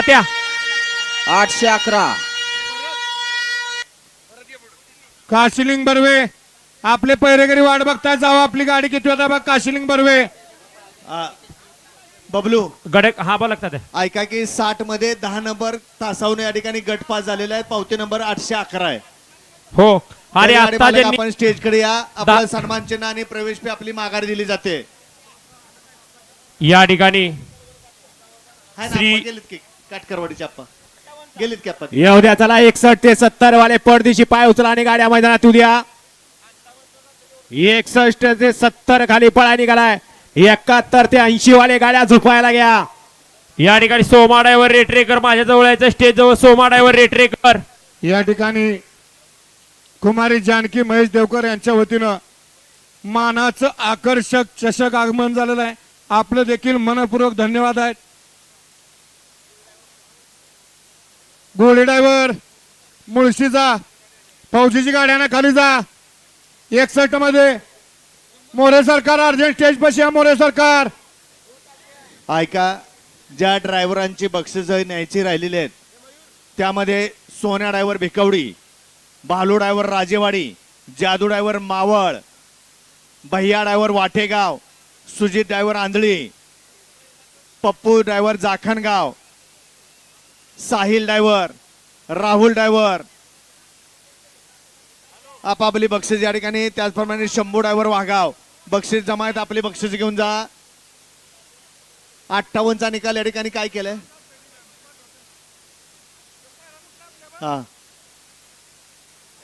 पट्ट्या 811 काशिलिंग बर्वे आपले पैरेकरी वाट बघताय जावं आपली गाडी किती होता बघ काशिलिंग बर्वे बबलू गडे हा बा लागतात ऐका की 60 मध्ये 10 नंबर तासावून या ठिकाणी गट पास झालेला आहे पावती नंबर 811 आहे हो आणि गाडी आता मालक, ज्यांनी आपण स्टेज कडे या आपलं सन्मान चिन्ह आणि प्रवेश फी आपली माघारी दिली जाते या ठिकाणी हाय ना, श्री- आपण गेलीत की काटकरवाडीचे आप्पा गेलीत की आपण येऊ द्या चला 61 ते 70 वाले पडदिशी पाय उचला आणि गाड्या मैदानात उद्या 61 ते 70 खाली पळा निघालाय 71 ते 80 वाले गाड्या झोपायला घ्या या ठिकाणी सोमा ड्रायव्हर रेटरेकर माझ्या जवळ यायचं स्टेज जवळ सोमा ड्रायव्हर रेटरेकर या ठिकाणी कुमारी जानकी महेश देवकर यांच्या वतीनं मानाचं आकर्षक चषक आगमन झालेलं आहे आपलं देखील मनपूर्वक धन्यवाद आहेत गोळी ड्रायव्हर मुळशीचा फौजीची गाड्यानं खाली जा 61 मध्ये मोरे सरकार अर्जंट स्टेज पाशी आहे मोरे सरकार ऐका ज्या ड्रायव्हरांची बक्षीस न्यायची राहिलेली आहेत त्यामध्ये सोन्या ड्रायव्हर भिकवडी भालू ड्रायव्हर राजेवाडी जादू ड्रायव्हर मावळ भैया ड्रायव्हर वाटेगाव सुजित ड्रायव्हर आंधळी Pappu driver Jakhangaon Sahil driver Rahul driver आपापली बक्षीस या ठिकाणी त्याचप्रमाणे शंभू ड्रायव्हर वाघाव बक्षीस जमा आहेत आपली बक्षीस घेऊन जा 58चा निकाल या ठिकाणी काय केलंय हा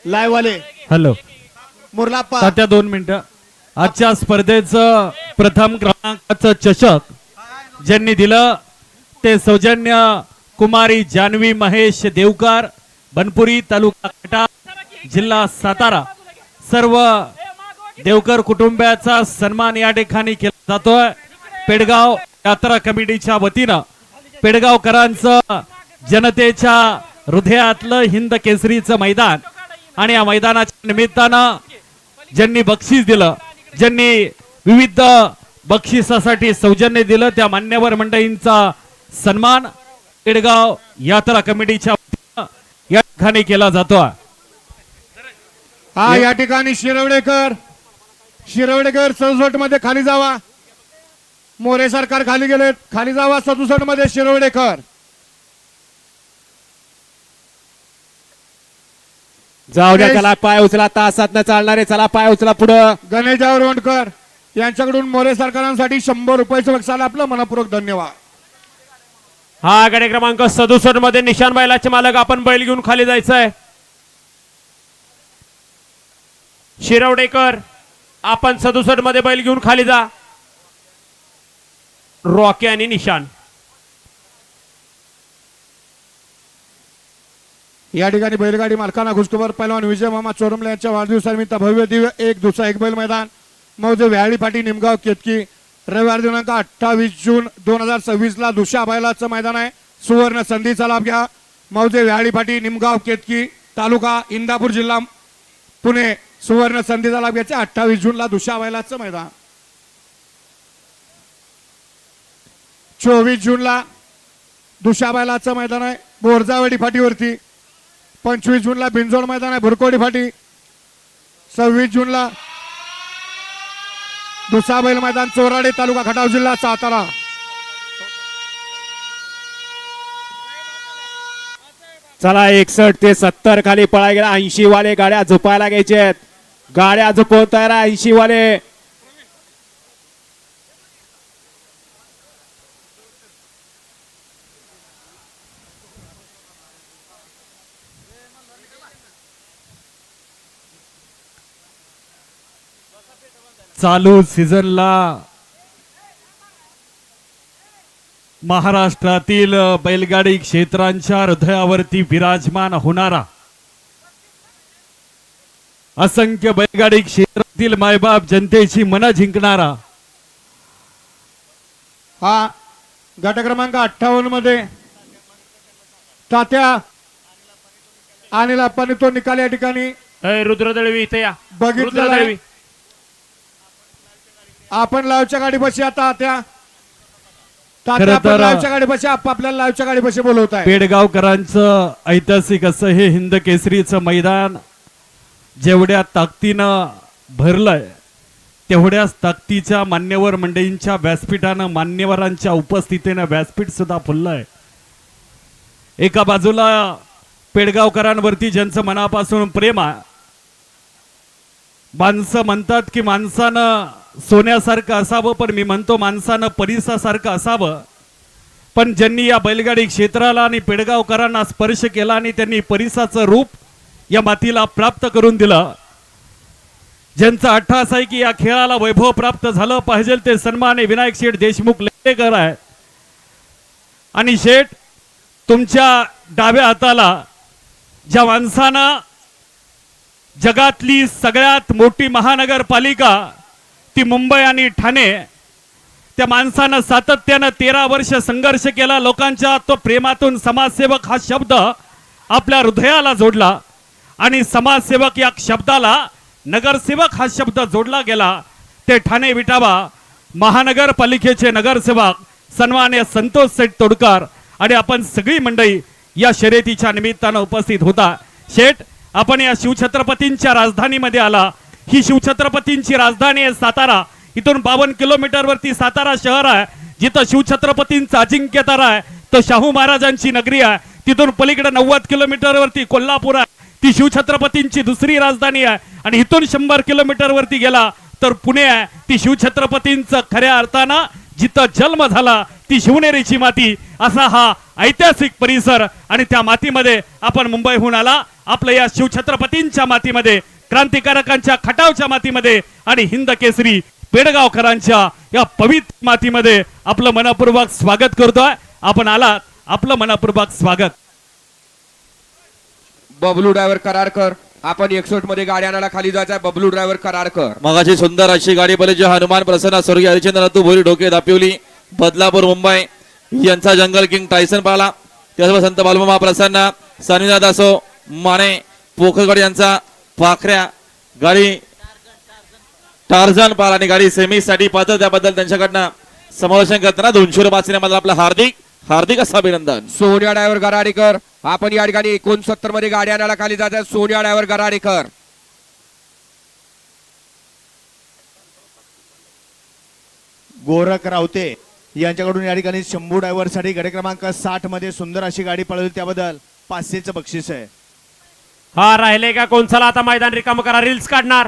लाईव्ह वाले हॅलो मुरलाप्पा तात्या 2 मिनिटं आजच्या स्पर्धेचं प्रथम क्रमांकाचं चषक ज्यांनी दिलं ते सौजन्य कुमारी जानवी महेश देवकर बनपुरी तालुका कटा जिल्हा सातारा सर्व देवकर कुटुंबियाचा सन्मान या ठिकाणी केला जातोय पेडगाव यात्रा कमिटीच्या वतीनं पेडगावकरांचं जनतेच्या हृदयातलं हिंद केसरीचं मैदान आणि या मैदानाच्या निमित्तानं ज्यांनी बक्षीस दिलं ज्यांनी विविध बक्षिसासाठी सौजन्य दिलं त्या मान्यवर मंडळींचा सन्मान पेडगाव यात्रा कमिटीच्या वतीनं या ठिकाणी केला जातो हा या ठिकाणी शिरवडेकर 67 मध्ये खाली जावा मोरे सरकार खाली गेलेत खाली जावा 67 मध्ये शिरवडेकर जाऊ द्या चला पाय उचला तासात न चालणारे चला पाय उचला पुढं गणेश रोंडकर यांच्याकडून मोरे सरकारांसाठी 100 रुपयाचं बक्षीस आलं आपलं मनपूर्वक धन्यवाद हा गाडी क्रमांक 67 मध्ये निशान बैलाचे मालक आपण बैल घेऊन खाली जायचंय शिरवडेकर आपण 67 मध्ये बैल घेऊन खाली जा रॉकी आणि निशान या ठिकाणी बैलगाडी मालकांना घुसखोर पैलवान विजय मामा चोरमले यांच्या वाढदिवसानिमित्त भव्य दिव्य एक दुसरा एक बैल मैदान मौजे व्याळी फाटी निमगाव केतकी रविवार दिनांक 28 जून 2026 ला दुसऱ्या बैलाचं मैदान आहे सुवर्ण संधीचा लाभ घ्या मौजे व्याळी फाटी निमगाव केतकी तालुका इंदापूर जिल्हा पुणे सुवर्ण संधीचा लाभ घ्यायचा 28 जूनला दुसऱ्या बैलाचं मैदान 24 जूनला दुसऱ्या बैलाचं मैदान आहे बोरजावाडी फाटीवरती 25 जूनला बिंजोड मैदान आहे भुरकोडी फाटी 26 जूनला दुसरा बैल मैदान चोराडे तालुका खटाव जिल्हा सातारा चला 61 ते 70 खाली पळा गेला 80 वाले गाड्या झोपायला घ्यायचे आहेत गाड्या झोपवून तयार 80 वाले चालू सीझनला महाराष्ट्रातील बैलगाडी क्षेत्रांच्या हृदयावरती विराजमान होणारा असंख्य बैलगाडी क्षेत्रातील मायबाप जनतेची मनं जिंकणारा हा गट क्रमांक 58 मध्ये तात्या अनिल अप्पांनी तो निकाल या ठिकाणी रुद्रदळवी इथे या बघितलेला आहे. रुद्रदळवी आपण लावच्या गाडी बशी आता त्या तात्या, खरं आपण तर लाईव्हच्या गाडीपाशी आपल्याला लाईव्हच्या गाडीपाशी बोलवत आहे. पेडगावकरांचं ऐतिहासिक असं हे हिंद केसरीचं मैदान जेवढ्या ताकदीनं भरलंय तेवढ्याच ताकदीच्या मान्यवर मंडळींच्या व्यासपीठानं मान्यवरांच्या उपस्थितीनं व्यासपीठ सुद्धा फुललंय. एका बाजूला पेडगावकरांवरती ज्यांचं मनापासून प्रेम आहे. माणसं म्हणतात की माणसानं सोन्यासारखं असावं, पण मी म्हणतो माणसानं परिसासारखं असावं. पण ज्यांनी या बैलगाडी क्षेत्राला आणि पेडगावकरांना स्पर्श केला आणि त्यांनी परिसाचं रूप या मातीला प्राप्त करून दिलं, ज्यांचा अट्टहास आहे की या खेळाला वैभव प्राप्त झालं पाहिजे, ते सन्मान्य विनायक शेठ देशमुख लेटेकर आहे. आणि शेठ, तुमच्या डाव्या हाताला ज्या माणसानं जगातली सगळ्यात मोठी महानगरपालिका ती मुंबई आणि ठाणे, त्या माणसानं सातत्यानं 13 वर्ष संघर्ष केला. लोकांच्या तो प्रेमातून समाजसेवक हा शब्द आपल्या हृदयाला जोडला आणि समाजसेवक या शब्दाला नगरसेवक हा शब्द जोडला गेला. ते ठाणे विटावा महानगरपालिकेचे नगरसेवक सन्मान्य संतोष शेठ तोडकर आणि आपण सगळी मंडळी या शर्यतीच्या निमित्तानं उपस्थित होता. शेठ, आपण या शिवछत्रपतींच्या राजधानीमध्ये आला. ही शिवछत्रपतींची राजधानी आहे सातारा. इथून 52 किलोमीटर वरती सातारा शहर आहे, जिथं शिवछत्रपतींचा अजिंक्यतारा आहे. तो शाहू महाराजांची नगरी आहे. तिथून पलीकडे 90 किलोमीटर वरती कोल्हापूर आहे, ती शिवछत्रपतींची दुसरी राजधानी आहे. आणि इथून 100 किलोमीटर वरती गेला तर पुणे आहे, ती शिवछत्रपतींचं खऱ्या अर्थानं जिथं जन्म झाला ती शिवनेरीची माती, असा हा ऐतिहासिक परिसर. आणि त्या मातीमध्ये आपण मुंबईहून आला, आपल्या या शिवछत्रपतींच्या मातीमध्ये, क्रांतिकारकांच्या खटावच्या मातीमध्ये आणि हिंद केसरी पेडगावकरांच्या या पवित्र मातीमध्ये आपलं मनपूर्वक स्वागत करतोय. आपण आलात, आपलं मनपूर्वक स्वागत. बबलू ड्रायव्हर कराडकर, आपण 61 मध्ये गाडी आणायला खाली जायचं आहे. बबलू ड्रायव्हर कराडकर. मगाची सुंदर अशी गाडी पहिले जे हनुमान प्रसन्न स्वर्गीय हरिचंद्र नातू भोरी ढोके दापिवली बदलापूर मुंबई यांचा जंगल किंग टायसन पाला. त्यासोबत संत बालमामा प्रसन्न सानिनाथ असो माने पोखरगड यांचा पाखऱ्या गाडी टार्झन पाला आणि गाडी सेमीसाठी पात्र, त्याबद्दल त्यांच्याकडनं समालोचन करताना 200 रुपये आपलं हार्दिक हार्दिक असं अभिनंदन. सोनिया ड्रायव्हर गराडेकर, आपण या ठिकाणी 69 मध्ये गाडी आणायला खाली जायचं आहे. सोनिया ड्रायव्हर गराडेकर. गोरख रावते यांच्याकडून या ठिकाणी शंभू ड्रायव्हर साठी गाडी क्रमांक 60 मध्ये सुंदर अशी गाडी पळवली, त्याबद्दल 500चं बक्षीस आहे. हा राहिले का कोण? चला आता मैदान रिकाम करा, रील्स काढणार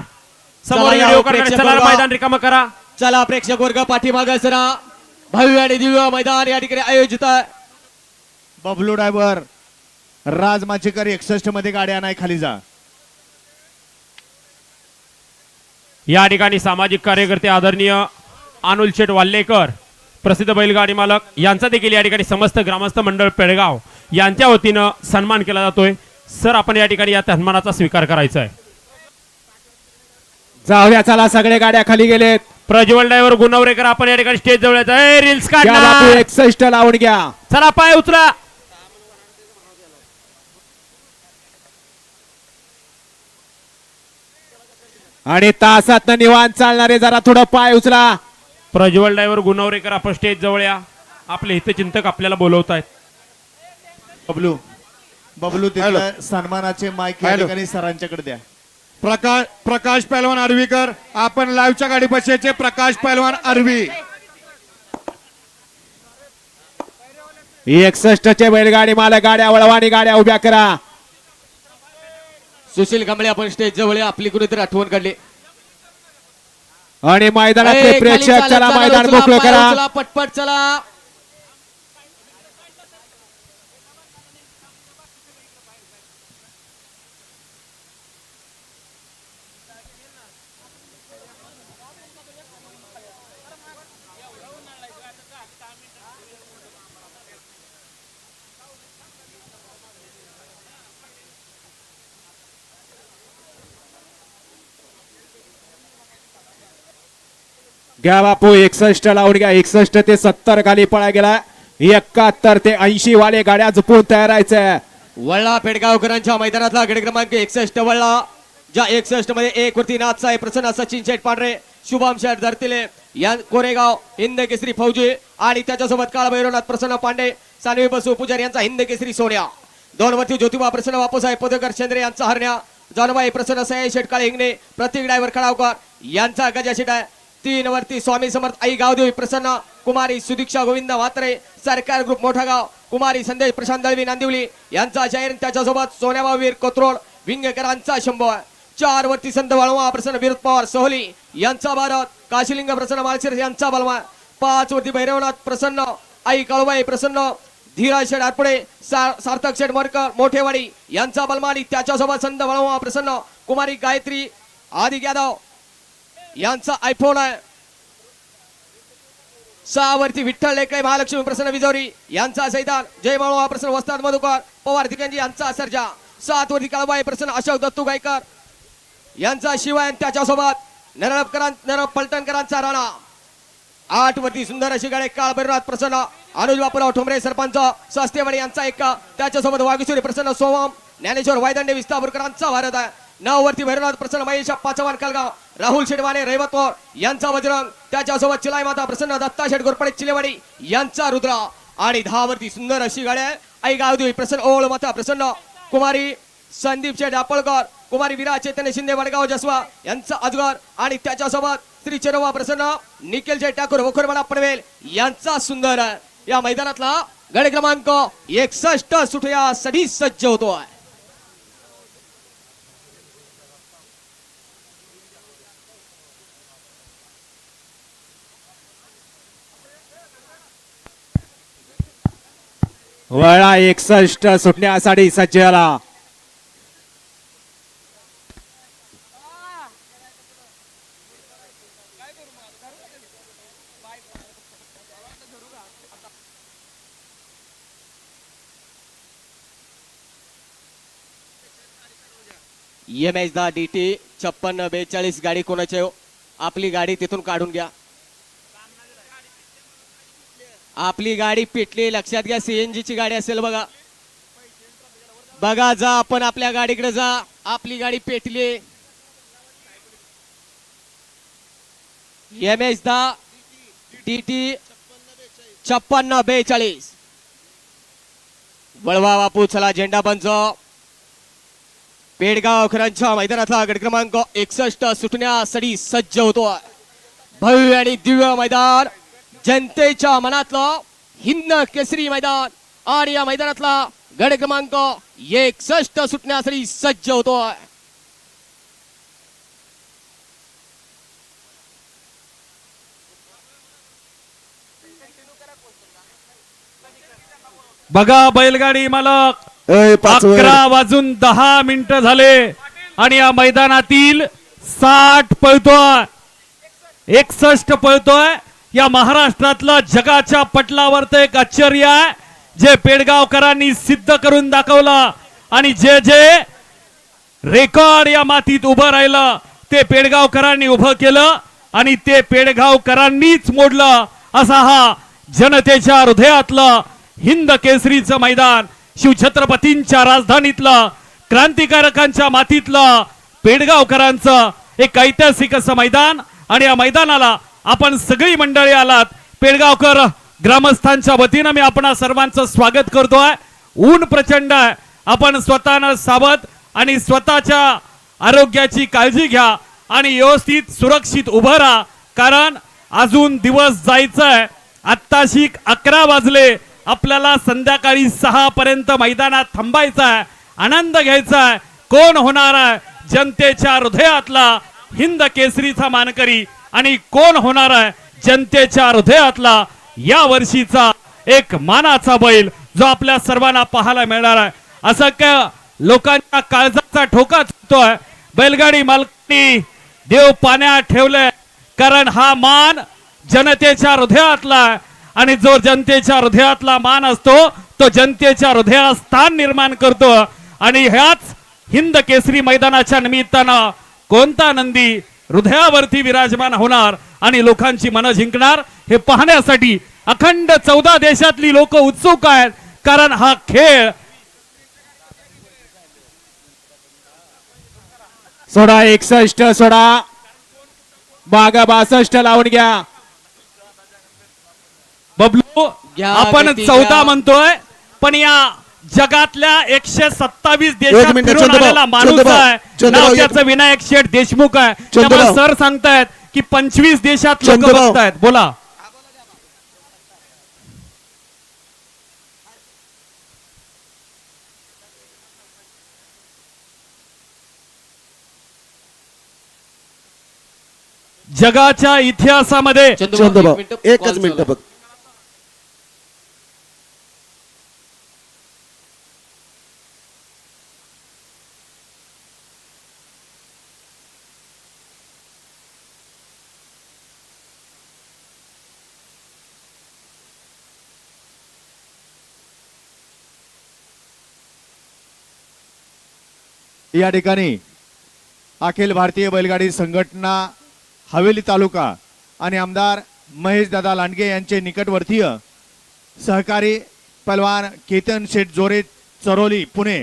समोर चला या व्हिडिओ करणार. प्रेक्षक चला वर्ग. मैदान रिकाम करा. चला प्रेक्षक वर्ग पाठीमागे सरा. भव्य आणि दिव्य मैदान या ठिकाणी आयोजित आहे. बबलू ड्रायव्हर राज माचेकर 61 मध्ये गाडी आणाय खाली जा. या ठिकाणी सामाजिक कार्यकर्ते आदरणीय अनुल शेठ वाल्लेकर, प्रसिद्ध बैलगाडी मालक यांचा देखील या ठिकाणी समस्त ग्रामस्थ मंडळ पेडगाव यांच्या वतीनं सन्मान केला जातोय. सर, आपण या ठिकाणी या सन्मानाचा स्वीकार करायचा आहे. जाऊया, चला सगळे गाड्या खाली गेलेत. प्रज्वल ड्रायव्हर गुणवरेकर, आपण या ठिकाणी स्टेज जवळ रील्स घ्या बापू, काढणार. 61 लावून घ्या. चला पाय उचला. आणि तासात निवांत चालणारे जरा थोडं पाय उचला. प्रज्वल ड्रायव्हर गुणवरेकर, आपण स्टेज जवळ या. आपले हितचिंतक आपल्याला बोलवत आहेत. बबलू बबलू तिथलं सन्मानाचे माईक या ठिकाणी सरांच्याकडे द्या. प्रकाश पहलवान आर्वीकर, आपण लाईव्हच्या गाडीपाशी यायचे. प्रकाश पहलवान आर्वी. 61 बैलगाडी मालक, गाड्या वळवा आणि गाड्या उभ्या करा. सुशील कांबळे, आपण स्टेज जवळ या. आपली कुणीतरी आठवण काढली. आणि मैदानातले खाली प्रेक्षक, चालत, चला चालत, मैदान उचला, मोकळं पाय करा. उचला, पटपट चला. घ्या बापू, 61 लावून घ्या. 61 ते 70 खाली पळा गेला. 71 ते 80 वाले गाड्या जपून तयार राहायचं. वळला पेडगावकरांच्या मैदानातला गडी क्रमांक 61 वळला. ज्या 61 मध्ये 1 वरती नाथसाहेब प्रसन्न, सचिन शेठ पांढरे, शुभम शेठ धरतिले, या कोरेगाव हिंद केसरी फौजी आणि त्याच्यासोबत काळ भैरवनाथ प्रसन्न पांडे सानवी बसू पुजारी यांचा हिंद केसरी सोन्या. 2 वरती ज्योतिबा प्रसन्न बापूसाहेब पदकर शेंद्रे यांचा हरण्या. जानबाई प्रसन्न सयाई शेटकाळे हिंगणे प्रतीक ड्रायव्हर खडावकर यांचा गजा शेट आहे. 3 वरती स्वामी समर्थ आई गावदेवी प्रसन्न कुमारी सुदीक्षा गोविंद म्हात्रे सरकार ग्रुप मोठा गाव कुमारी संदेश प्रशांत दळवी नांदिवली यांचा जाहीर. त्याच्यासोबत सोन्याबावीर कोथरोड विंगकरांचा शंभू आहे. 4 वरती संत बाळवा प्रसन्न विरोध पवार सोहली यांचा भारत काशीलिंग प्रसन्न माळशिरस यांचा बलमा. 5 वरती भैरवनाथ प्रसन्न आई काळूबाई प्रसन्न धीराज शेठ आरपडे सार्थक शेठ मोरकर मोठेवाडी यांचा बलमा आणि त्याच्यासोबत संत बाळवा प्रसन्न कुमारी गायत्री आदिक यादव यांचा आयफोन आहे. 6 वरती विठ्ठल लेकळे महालक्ष्मी प्रसन्न विजोरी यांचा सैदान जय बाळवा प्रसन्न वस्ताद मधुकर पवार ठिकाणजी यांचा सर्जा. 7 वरती काळूबाई प्रसन्न अशोक दत्तू गायकर यांचा शिवाय त्याच्यासोबत नरप पलटणकरांचा राणा. 8 वरती सुंदर अशी गाडी काळ भैरवनाथ प्रसन्न अनुज बापूराव ठोंबरे सरपंच स्वास्थ्यवाडी यांचा एक. त्याच्यासोबत वागीश्वरी प्रसन्न सोमम ज्ञानेश्वर वायदंडे विस्तापूरकरांचा भारत आहे. 9 वरती भैरवनाथ प्रसन्न महेश पाचवान कलगाव राहुल शेटवाने रैवतवर यांचा बजरंग. त्याच्यासोबत चिलाई माता प्रसन्न दत्ता शेट गोरपडे चिलेवाडी यांचा रुद्रा. आणि 10 वरती सुंदर अशी गाडी आहे आई गावदेवी प्रसन्न ओळ माता प्रसन्न कुमारी संदीप शेठ आपळकर कुमारी विरा चैतन्य शिंदे वडगाव जसवा यांचा अजगर. आणि त्याच्यासोबत श्री चेरोबा प्रसन्न निखिल शेठ ठाकूर वखरवाडा पनवेल यांचा सुंदर आहे. या मैदानातला गड क्रमांक 61 सुटण्यासाठी सज्ज होतोय. वळा 61 सुटण्यासाठी सज्ज झाला. एमएच दा DT 5642 गाडी कोणाची हो? आपली गाडी तिथून काढून घ्या. आपली गाडी पेटली लक्षात घ्या. CNG ची गाडी असेल बघा. बघा जा आपण आपल्या गाडीकडे जा. आपली गाडी पेटली. एमएच दा DT 5642 वळवा बापू चला झेंडा पंच. पेडगावकरांच्या मैदानातला गट क्रमांक 61 सुटण्यासाठी सज्ज होतो. भव्य आणि दिव्य मैदान जनतेच्या मनातलं हिंद केसरी मैदान आणि या मैदानातला गट क्रमांक 61 सुटण्यासाठी सज्ज होतोय. बघा बैलगाडी मालक 11:10 झाले आणि या मैदानातील 60 पळतोय 61 पळतोय. या महाराष्ट्रातलं जगाच्या पटलावर एक आश्चर्य आहे जे पेडगावकरांनी सिद्ध करून दाखवलं आणि जे जे रेकॉर्ड या मातीत उभं राहिलं ते पेडगावकरांनी उभं केलं आणि ते पेडगावकरांनीच मोडलं. असा हा जनतेच्या हृदयातलं हिंद केसरीचं मैदान शिवछत्रपतींच्या राजधानीतलं क्रांतिकारकांच्या मातीतलं पेडगावकरांचं एक ऐतिहासिक असं मैदान. आणि या मैदानाला आपण सगळी मंडळी आलात. पेडगावकर ग्रामस्थांच्या वतीनं मी आपणा सर्वांचं स्वागत करतोय. ऊन प्रचंड आहे. आपण स्वतःनं सावध आणि स्वतःच्या आरोग्याची काळजी घ्या आणि व्यवस्थित सुरक्षित उभं राहा कारण अजून दिवस जायचंय. आत्ताशी 11 वाजले. आपल्याला संध्याकाळी 6 पर्यंत मैदानात थांबायचं आहे. आनंद घ्यायचा आहे. कोण होणार आहे जनतेच्या हृदयातला हिंद केसरीचा मानकरी आणि कोण होणार आहे जनतेच्या हृदयातला या वर्षीचा एक मानाचा बैल जो आपल्या सर्वांना पाहायला मिळणार आहे. असं काय लोकांच्या काळजाचा ठोका चुकतोय. बैलगाडी मालकांनी देव पाण्यात ठेवलंय कारण हा मान जनतेच्या हृदयातला आहे आणि जो जनतेच्या हृदयातला मान असतो तो जनतेच्या हृदयात स्थान निर्माण करतो. आणि ह्याच हिंद केसरी मैदानाच्या निमित्तानं कोणता नंदी हृदयावरती विराजमान होणार आणि लोकांची मनं जिंकणार हे पाहण्यासाठी अखंड 14 देशातली लोक उत्सुक आहेत कारण हा खेळ सोडा 61 सोडा मागा 62 लावून घ्या. या आपण गतीच्या- 14 म्हणतोय, पण या जगातल्या 127 देशात मिनिट, फिरून चंद्रभाऊ, आलेला माणूस चंद्रभाऊ, आहे. चंद्रभाऊ, नाव त्याचं विनायक शेठ देशमुख आहे. त्यामुळे चंद्रभाऊ. सर सांगतायत की 25 देशात लोक चंद्रभाऊ. बघतायत. बोला. जगाच्या इतिहासामध्ये चंद्रभाऊ एक मिनिट, एकच call मिनिट चालू आहे. फक्त. या ठिकाणी अखिल भारतीय बैलगाडी संघटना हवेली तालुका आणि आमदार महेश दादा लांडगे यांचे निकटवर्तीय सहकारी पहलवान केतन शेठ जोरे चरोली पुणे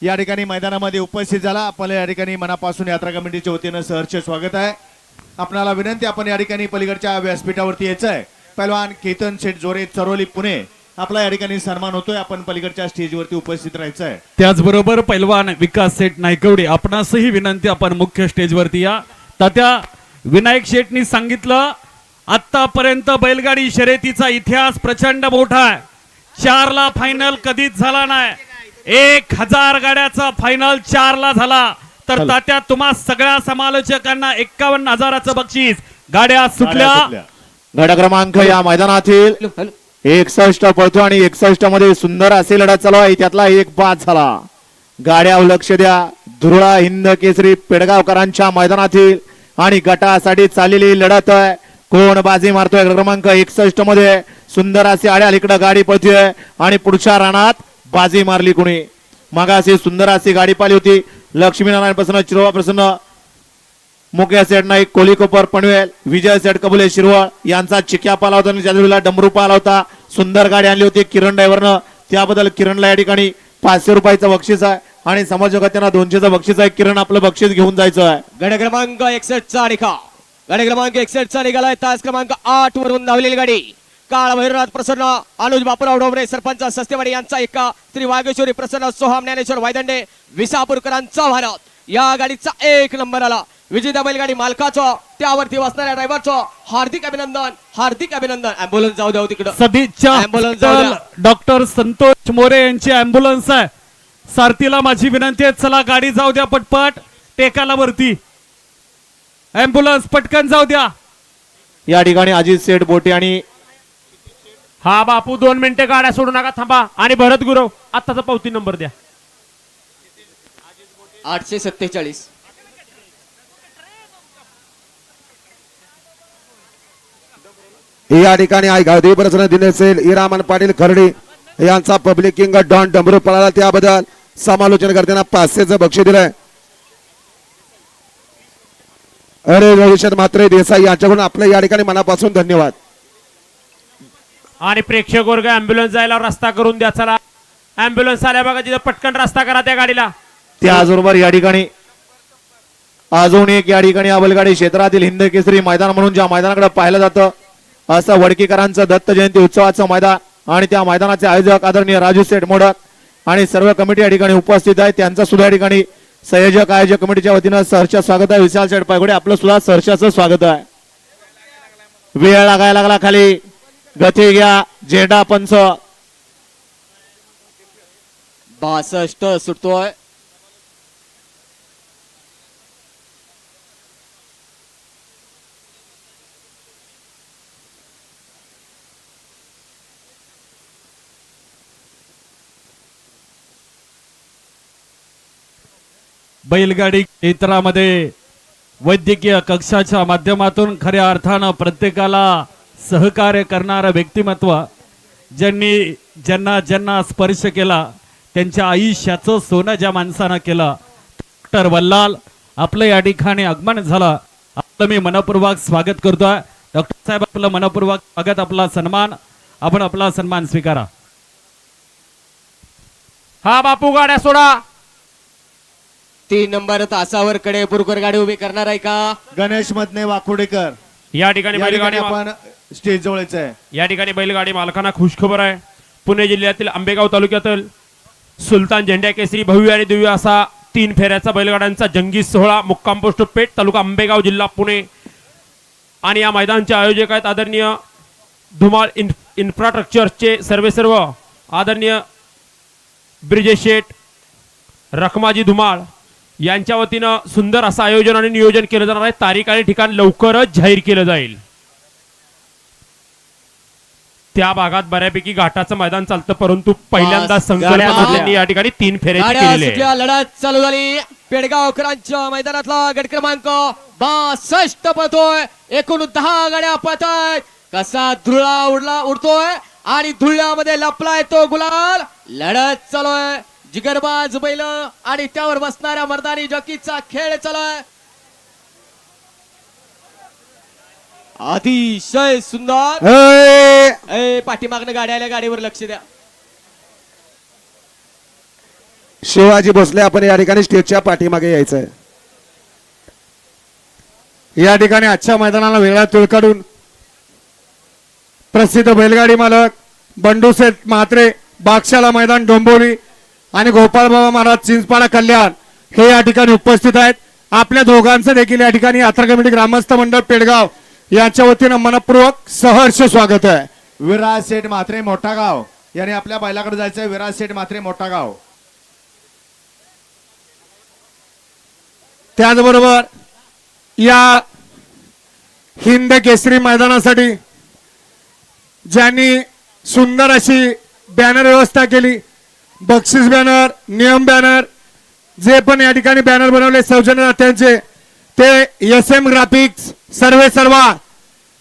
या ठिकाणी मैदानामध्ये उपस्थित झाला. आपल्याला या ठिकाणी मनापासून यात्रा कमिटीच्या वतीनं सहर्ष स्वागत आहे. आपणाला विनंती, आपण या ठिकाणी पलीकडच्या व्यासपीठावरती यायचं आहे. पहलवान केतन शेठ जोरे चरोली पुणे आपला या ठिकाणी सन्मान होतोय. आपण पलीकडच्या स्टेजवरती उपस्थित राहायचं आहे. त्याचबरोबर पैलवान विकास शेठ नायकवडे आपणासही विनंती, आपण मुख्य स्टेजवरती या. तात्या विनायक शेठनी सांगितलं, आतापर्यंत बैलगाडी शर्यतीचा इतिहास प्रचंड मोठा आहे. 4 ला फायनल कधीच झाला नाही. 1000 गाड्याचा फायनल 4 ला झाला. तर तात्या तुम्हा सगळ्या समालोचकांना 51,000चं बक्षीस. गाड्या सुटल्या. गट क्रमांक या मैदानातील 61 पळतो आणि 61 मध्ये सुंदर असे लढत चालू आहे. त्यातला एक बाद झाला. गाड्या लक्ष द्या. धुरळा हिंद केसरी पेडगावकरांच्या मैदानातील आणि गटासाठी चाललेली लढत आहे. कोण बाजी मारतोय? गट क्रमांक 61 मध्ये सुंदर अशी आड्या इकडे गाडी पळतीये आणि पुढच्या रानात बाजी मारली कोणी. मगाशी सुंदर अशी गाडी पाहिली होती. लक्ष्मीनारायण प्रसन्न चिरवा प्रसन्न मुख्य सेठ नाईक कोलीकोपर पनवेल विजय सेठ कबुले शिरवळ यांचा चिक्या पाला होता आणि ज्यावेळेला डमरू पाला होता. सुंदर गाडी आणली होती किरण ड्रायव्हरनं. त्याबद्दल किरणला या ठिकाणी 500 रुपयाचं बक्षीस आहे आणि समाजजगतांना 200चं बक्षीस आहे. किरण आपलं बक्षीस घेऊन जायचं आहे. गड क्रमांक 61 चा निकाल. गड क्रमांक 61 चा निकालाय. तास क्रमांक 8 वरून धावलेली गाडी काळ भैरवनाथ प्रसन्न अनुज बापूराव डोंबरे सरपंच सस्तेवाडी यांचा एका श्री वागेश्वरी प्रसन्न सोहम ज्ञानेश्वर वायदंडे विसापूरकरांचा भारत. या गाडीचा 1 नंबर आला. विजेता बैलगाडी मालकाचं, त्यावरती बसणाऱ्या ड्रायव्हरचं हार्दिक अभिनंदन, हार्दिक अभिनंदन. अँब्युलन्स जाऊ द्या तिकडं. सदिच्छा Ambulance जाऊ द्या. डॉक्टर संतोष मोरे यांची अँब्युलन्स आहे. सारथीला माझी विनंती आहे, चला गाडी जाऊ द्या पटपट. टेकाला वरती अँब्युलन्स पटकन जाऊ द्या. या ठिकाणी अजित सेठ बोटे आणि हा बापू 2 मिनिटं गाड्या सोडू नका, थांबा. आणि भरत गुरव आत्ताचा पावती नंबर द्या. 847. या ठिकाणी गादी प्रसन्न दिनेश सेल इरामन पाटील खर्डी यांचा पब्लिक किंग डॉन डमरू पळाला, त्याबद्दल समालोचन करताना 500चं बक्षीस दिलंय. अरे भविष्यात मात्र देसाई यांच्याकडून आपल्या या ठिकाणी मनापासून धन्यवाद. आणि प्रेक्षक वर्ग अँब्युलन्स जायला रस्ता करून द्या. चला अँब्युलन्स आल्या बघा, तिथं पटकन रस्ता करा त्या गाडीला. त्याचबरोबर या ठिकाणी अजून एक या ठिकाणी बैलगाडी क्षेत्रातील हिंद केसरी मैदान म्हणून ज्या मैदानाकडे पाहिलं जातं असं वडकीकरांचं दत्त जयंती उत्सवाचं मैदान आणि त्या मैदानाचे आयोजक आदरणीय राजू सेठ मोडक आणि सर्व कमिटी या ठिकाणी उपस्थित आहे. त्यांचं सुद्धा या ठिकाणी संयोजक आयोजक कमिटीच्या वतीनं सहर्ष स्वागत आहे. विशाल सेठ पायगुडे आपलं सुद्धा सहर्षाचं स्वागत आहे. वेळ लागायला लागला खाली. गती घ्या. झेंडा पंच 62 सुटतोय. बैलगाडी क्षेत्रामध्ये वैद्यकीय कक्षाच्या माध्यमातून खऱ्या अर्थानं प्रत्येकाला सहकार्य करणारं व्यक्तिमत्व, ज्यांना ज्यांना स्पर्श केला त्यांच्या आयुष्याचं सोनं ज्या माणसानं केलं, डॉक्टर वल्लाल आपलं या ठिकाणी आगमन झालं. आपलं मी मनपूर्वक स्वागत करतोय. डॉक्टर साहेब आपलं मनपूर्वक स्वागत, आपला सन्मान. आपण आपला सन्मान स्वीकारा. हा बापू गाड्या सोडा. 3 नंबर तासावर कडे पुरकर गाडी उभी करणार आहे का? गणेश मदने वाकुडेकर या ठिकाणी या ठिकाणी बैलगाडी आपण स्टेज जवळच आहे. या ठिकाणी बैलगाडी मालकांना खुशखबर आहे. पुणे जिल्ह्यातील आंबेगाव तालुक्यातील सुलतान झेंड्या केसरी भव्य आणि दिव्य असा 3 फेऱ्याचा बैलगाड्यांचा जंगी सोहळा मुक्काम पोस्ट पेठ तालुका आंबेगाव जिल्हा पुणे. आणि या मैदानाचे आयोजक आहेत आदरणीय धुमाळ इन्फ्रास्ट्रक्चरचे सर्व आदरणीय ब्रिजेश शेठ रखमाजी धुमाळ यांच्या वतीनं सुंदर असं आयोजन आणि नियोजन केलं जाणार आहे. तारीख आणि ठिकाण लवकरच जाहीर केलं जाईल. त्या भागात बऱ्यापैकी घाटाचं मैदान चालतं, परंतु पहिल्यांदा संघटना या ठिकाणी 3 फेऱ्याची गाड्या केलेली आहे. सुटल्या, लढत चालू झाली. पेडगावकरांच्या मैदानातला गट क्रमांक 62 पळतोय. एकूण 10 गाड्या पळतायत. कसा धुळा उडतोय आणि धुळ्यामध्ये लपलाय तो गुलाल. लढत चालू आहे. जिगरबाज बैल आणि त्यावर बसणाऱ्या मर्दानी जॉकीचा खेळ चालू आहे. अतिशय सुंदर. पाठीमागनं गाड्या आल्या, गाडीवर लक्ष द्या. शिवाजी भोसले आपण या ठिकाणी स्टेजच्या पाठीमागे यायचंय. या ठिकाणी आजच्या मैदानाला वेगळा तोल काढून प्रसिद्ध बैलगाडी मालक बंडू शेठ म्हात्रे बागशाला मैदान डोंबिवली आणि गोपाळ बाबा महाराज चिंचपाडा कल्याण हे या ठिकाणी उपस्थित आहेत. आपल्या दोघांचं देखील या ठिकाणी यात्रा कमिटी ग्रामस्थ मंडळ पेडगाव यांच्या वतीनं मनपूर्वक सहर्ष स्वागत आहे. विराज शेठ म्हात्रे मोठा गाव याने आपल्या बैलाकडे जायचंय. विराज शेठ म्हात्रे मोठा गाव. त्याचबरोबर या हिंद केसरी मैदानासाठी ज्यांनी सुंदर अशी बॅनर व्यवस्था केली, बक्षीस बॅनर, नियम बॅनर, जे पण या ठिकाणी बॅनर बनवले सौजन्य त्यांचे, ते SM ग्राफिक्स सर्वा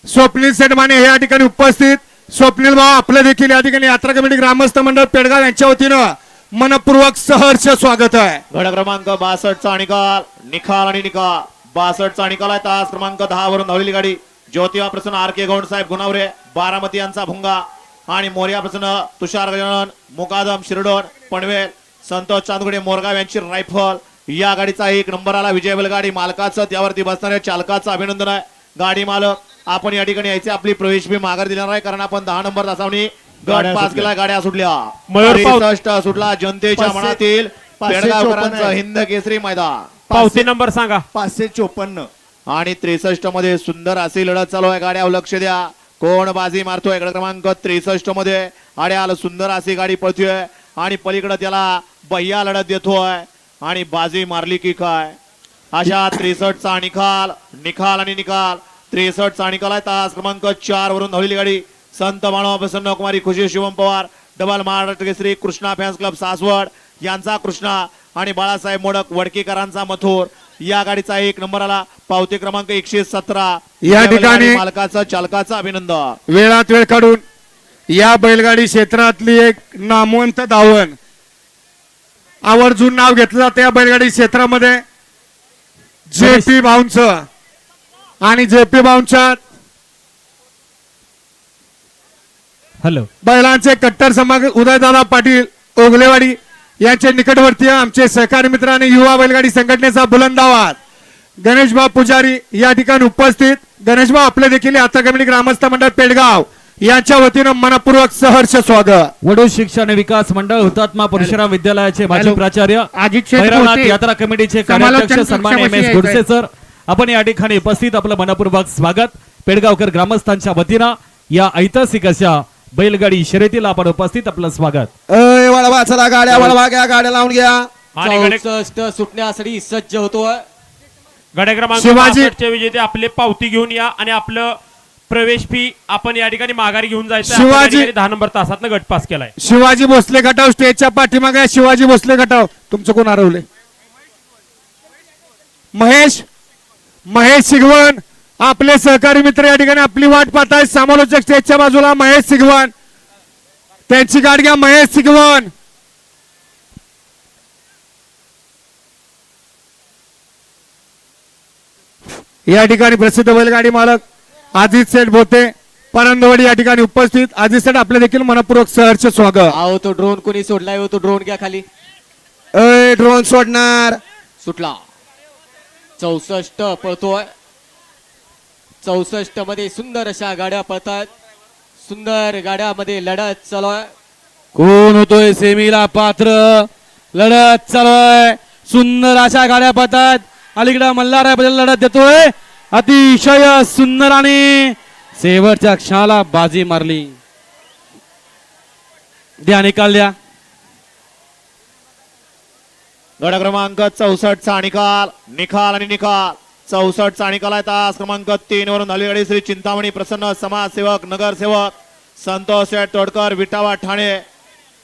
स्वप्नील सेठ माने हे या ठिकाणी उपस्थित. स्वप्नील भाऊ आपलं देखील या ठिकाणी यात्रा कमिटी ग्रामस्थ मंडळ पेडगाव यांच्या वतीनं मनपूर्वक सहर्ष स्वागत आहे. गड क्रमांक 62 चा निकाल आणि निकाल 62 चा निकाल आहे. तास क्रमांक 10 वरून धावलेली गाडी ज्योतिबा प्रसन्न RK गौंड साहेब गुणावरे बारामती यांचा भुंगा आणि मोर्या प्रसन्न तुषार गजानन मुकादम शिरडोन पनवेल संतोष चांदगुडे मोरगाव यांची रायफल. या गाडीचा 1 नंबर आला. विजय बैलगाडी मालकाचं त्यावरती बसणाऱ्या चालकाचं अभिनंदन आहे. गाडी मालक आपण या ठिकाणी यायची आपली प्रवेश फी माघार दिलेला आहे, कारण आपण 10 नंबर तासावणी गट पास केला. गाड्या सुटल्या. मयूर पाव- 63 सुटला. जनतेच्या मनातील पेडगावकरांचं हिंद केसरी मैदान. पावती नंबर सांगा. 554. आणि 63 मध्ये सुंदर अशी लढत चालू आहे. गाड्या लक्ष द्या, कोण बाजी मारतोय. गड क्रमांक 63 मध्ये आड्याल सुंदर अशी गाडी पळतोय आणि पलीकडे त्याला बह्या लढत देतोय आणि बाजी मारली की काय. अशा 63 चा निकाल आणि निकाल 63 चा निकाल आहे. तास क्रमांक 4 वरून धावलेली गाडी संत मानव प्रसन्न कुमारी खुशी Shivam Pawar double Maharashtra Kesari Krishna fans club Saswad यांचा कृष्णा आणि बाळासाहेब मोडक वडकेकरांचा मथुर. या गाडीचा 1 नंबर आला. पावती क्रमांक 117. या ठिकाणी मालकाचं चालकाचं अभिनंदन. वेळात वेळ काढून या बैलगाडी क्षेत्रातली एक नामवंत धावण आवर्जून नाव घेतलं जातं या बैलगाडी क्षेत्रामध्ये. JP भाऊंचं आणि JP भाऊंच्या हॅलो बैलांचे कट्टर समर्थक उदयदादा पाटील ओगलेवाडी यांचे निकटवर्तीय आमचे सहकारी मित्र आणि युवा बैलगाडी संघटनेचा बुलंद आवाज गणेशभाऊ पुजारी या ठिकाणी उपस्थित. गणेशभाऊ आपले देखील यात्रा कमिटी ग्रामस्थ मंडळ पेडगाव यांच्या वतीनं मनपूर्वक सहर्ष स्वागत. वडू शिक्षण विकास मंडळ हुतात्मा परशुराम विद्यालयाचे माजी प्राचार्य भैरवनाथ यात्रा कमिटीचे कार्याध्यक्ष सन्माननीय MS गोडसे सर आपण या ठिकाणी उपस्थित. आपलं मनपूर्वक स्वागत. पेडगावकर ग्रामस्थांच्या वतीनं या ऐतिहासिक अशा बैलगाडी शर्यतीला आपण उपस्थित. आपलं स्वागत. वळवा चला गाड्या वळवा घ्या, गाड्या लावून घ्या. आणि गडे 64 सुटण्यासाठी सज्ज होतोय. गडे क्रमांक शिवाजी- 62 चे विजेते आपले पावती घेऊन या आणि आपलं प्रवेश फी आपण या ठिकाणी माघारी घेऊन जायचं. शिवाजी- 10 नंबर तासातनं गट पास केलाय. शिवाजी भोसले गटाव स्टेजच्या पाठीमागे आहे. शिवाजी भोसले गटाव तुमचं कोण हरवले? महेश सिगवण आपले सहकारी मित्र या ठिकाणी आपली वाट पाहताय. समालोचक स्टेजच्या बाजूला महेश सिगवण, त्यांची गाडी घ्या. महेश सिगवण या ठिकाणी प्रसिद्ध बैलगाडी मालक अजित सेठ भोते परंदवाडी या ठिकाणी उपस्थित. अजित सेठ आपले देखील मनपूर्वक सहर्ष स्वागत. आहो तो ड्रोन कोणी सोडलाय हो, तो ड्रोन घ्या खाली. ड्रोन सोडणार. सुटला. 64 पळतोय. 64 मध्ये सुंदर अशा गाड्या पळतात. सुंदर गाड्यामध्ये लढत चालू आहे. कोण होतोय सेमीला पात्र? लढत चालू आहे. सुंदर अशा गाड्या पळतात. अलीकडे मल्हार बद्दल लढत देतोय. अतिशय सुंदर आणि शेवटच्या क्षणाला बाजी मारली. द्या निकाल द्या. गट क्रमांक 64 चा निकाल निकाल आणि निकाल 64 चा निकाल आहे. तास क्रमांक 3 वरून झाली गाडी श्री चिंतामणी प्रसन्न समाजसेवक नगरसेवक संतोष शेठ तोडकर विटावा ठाणे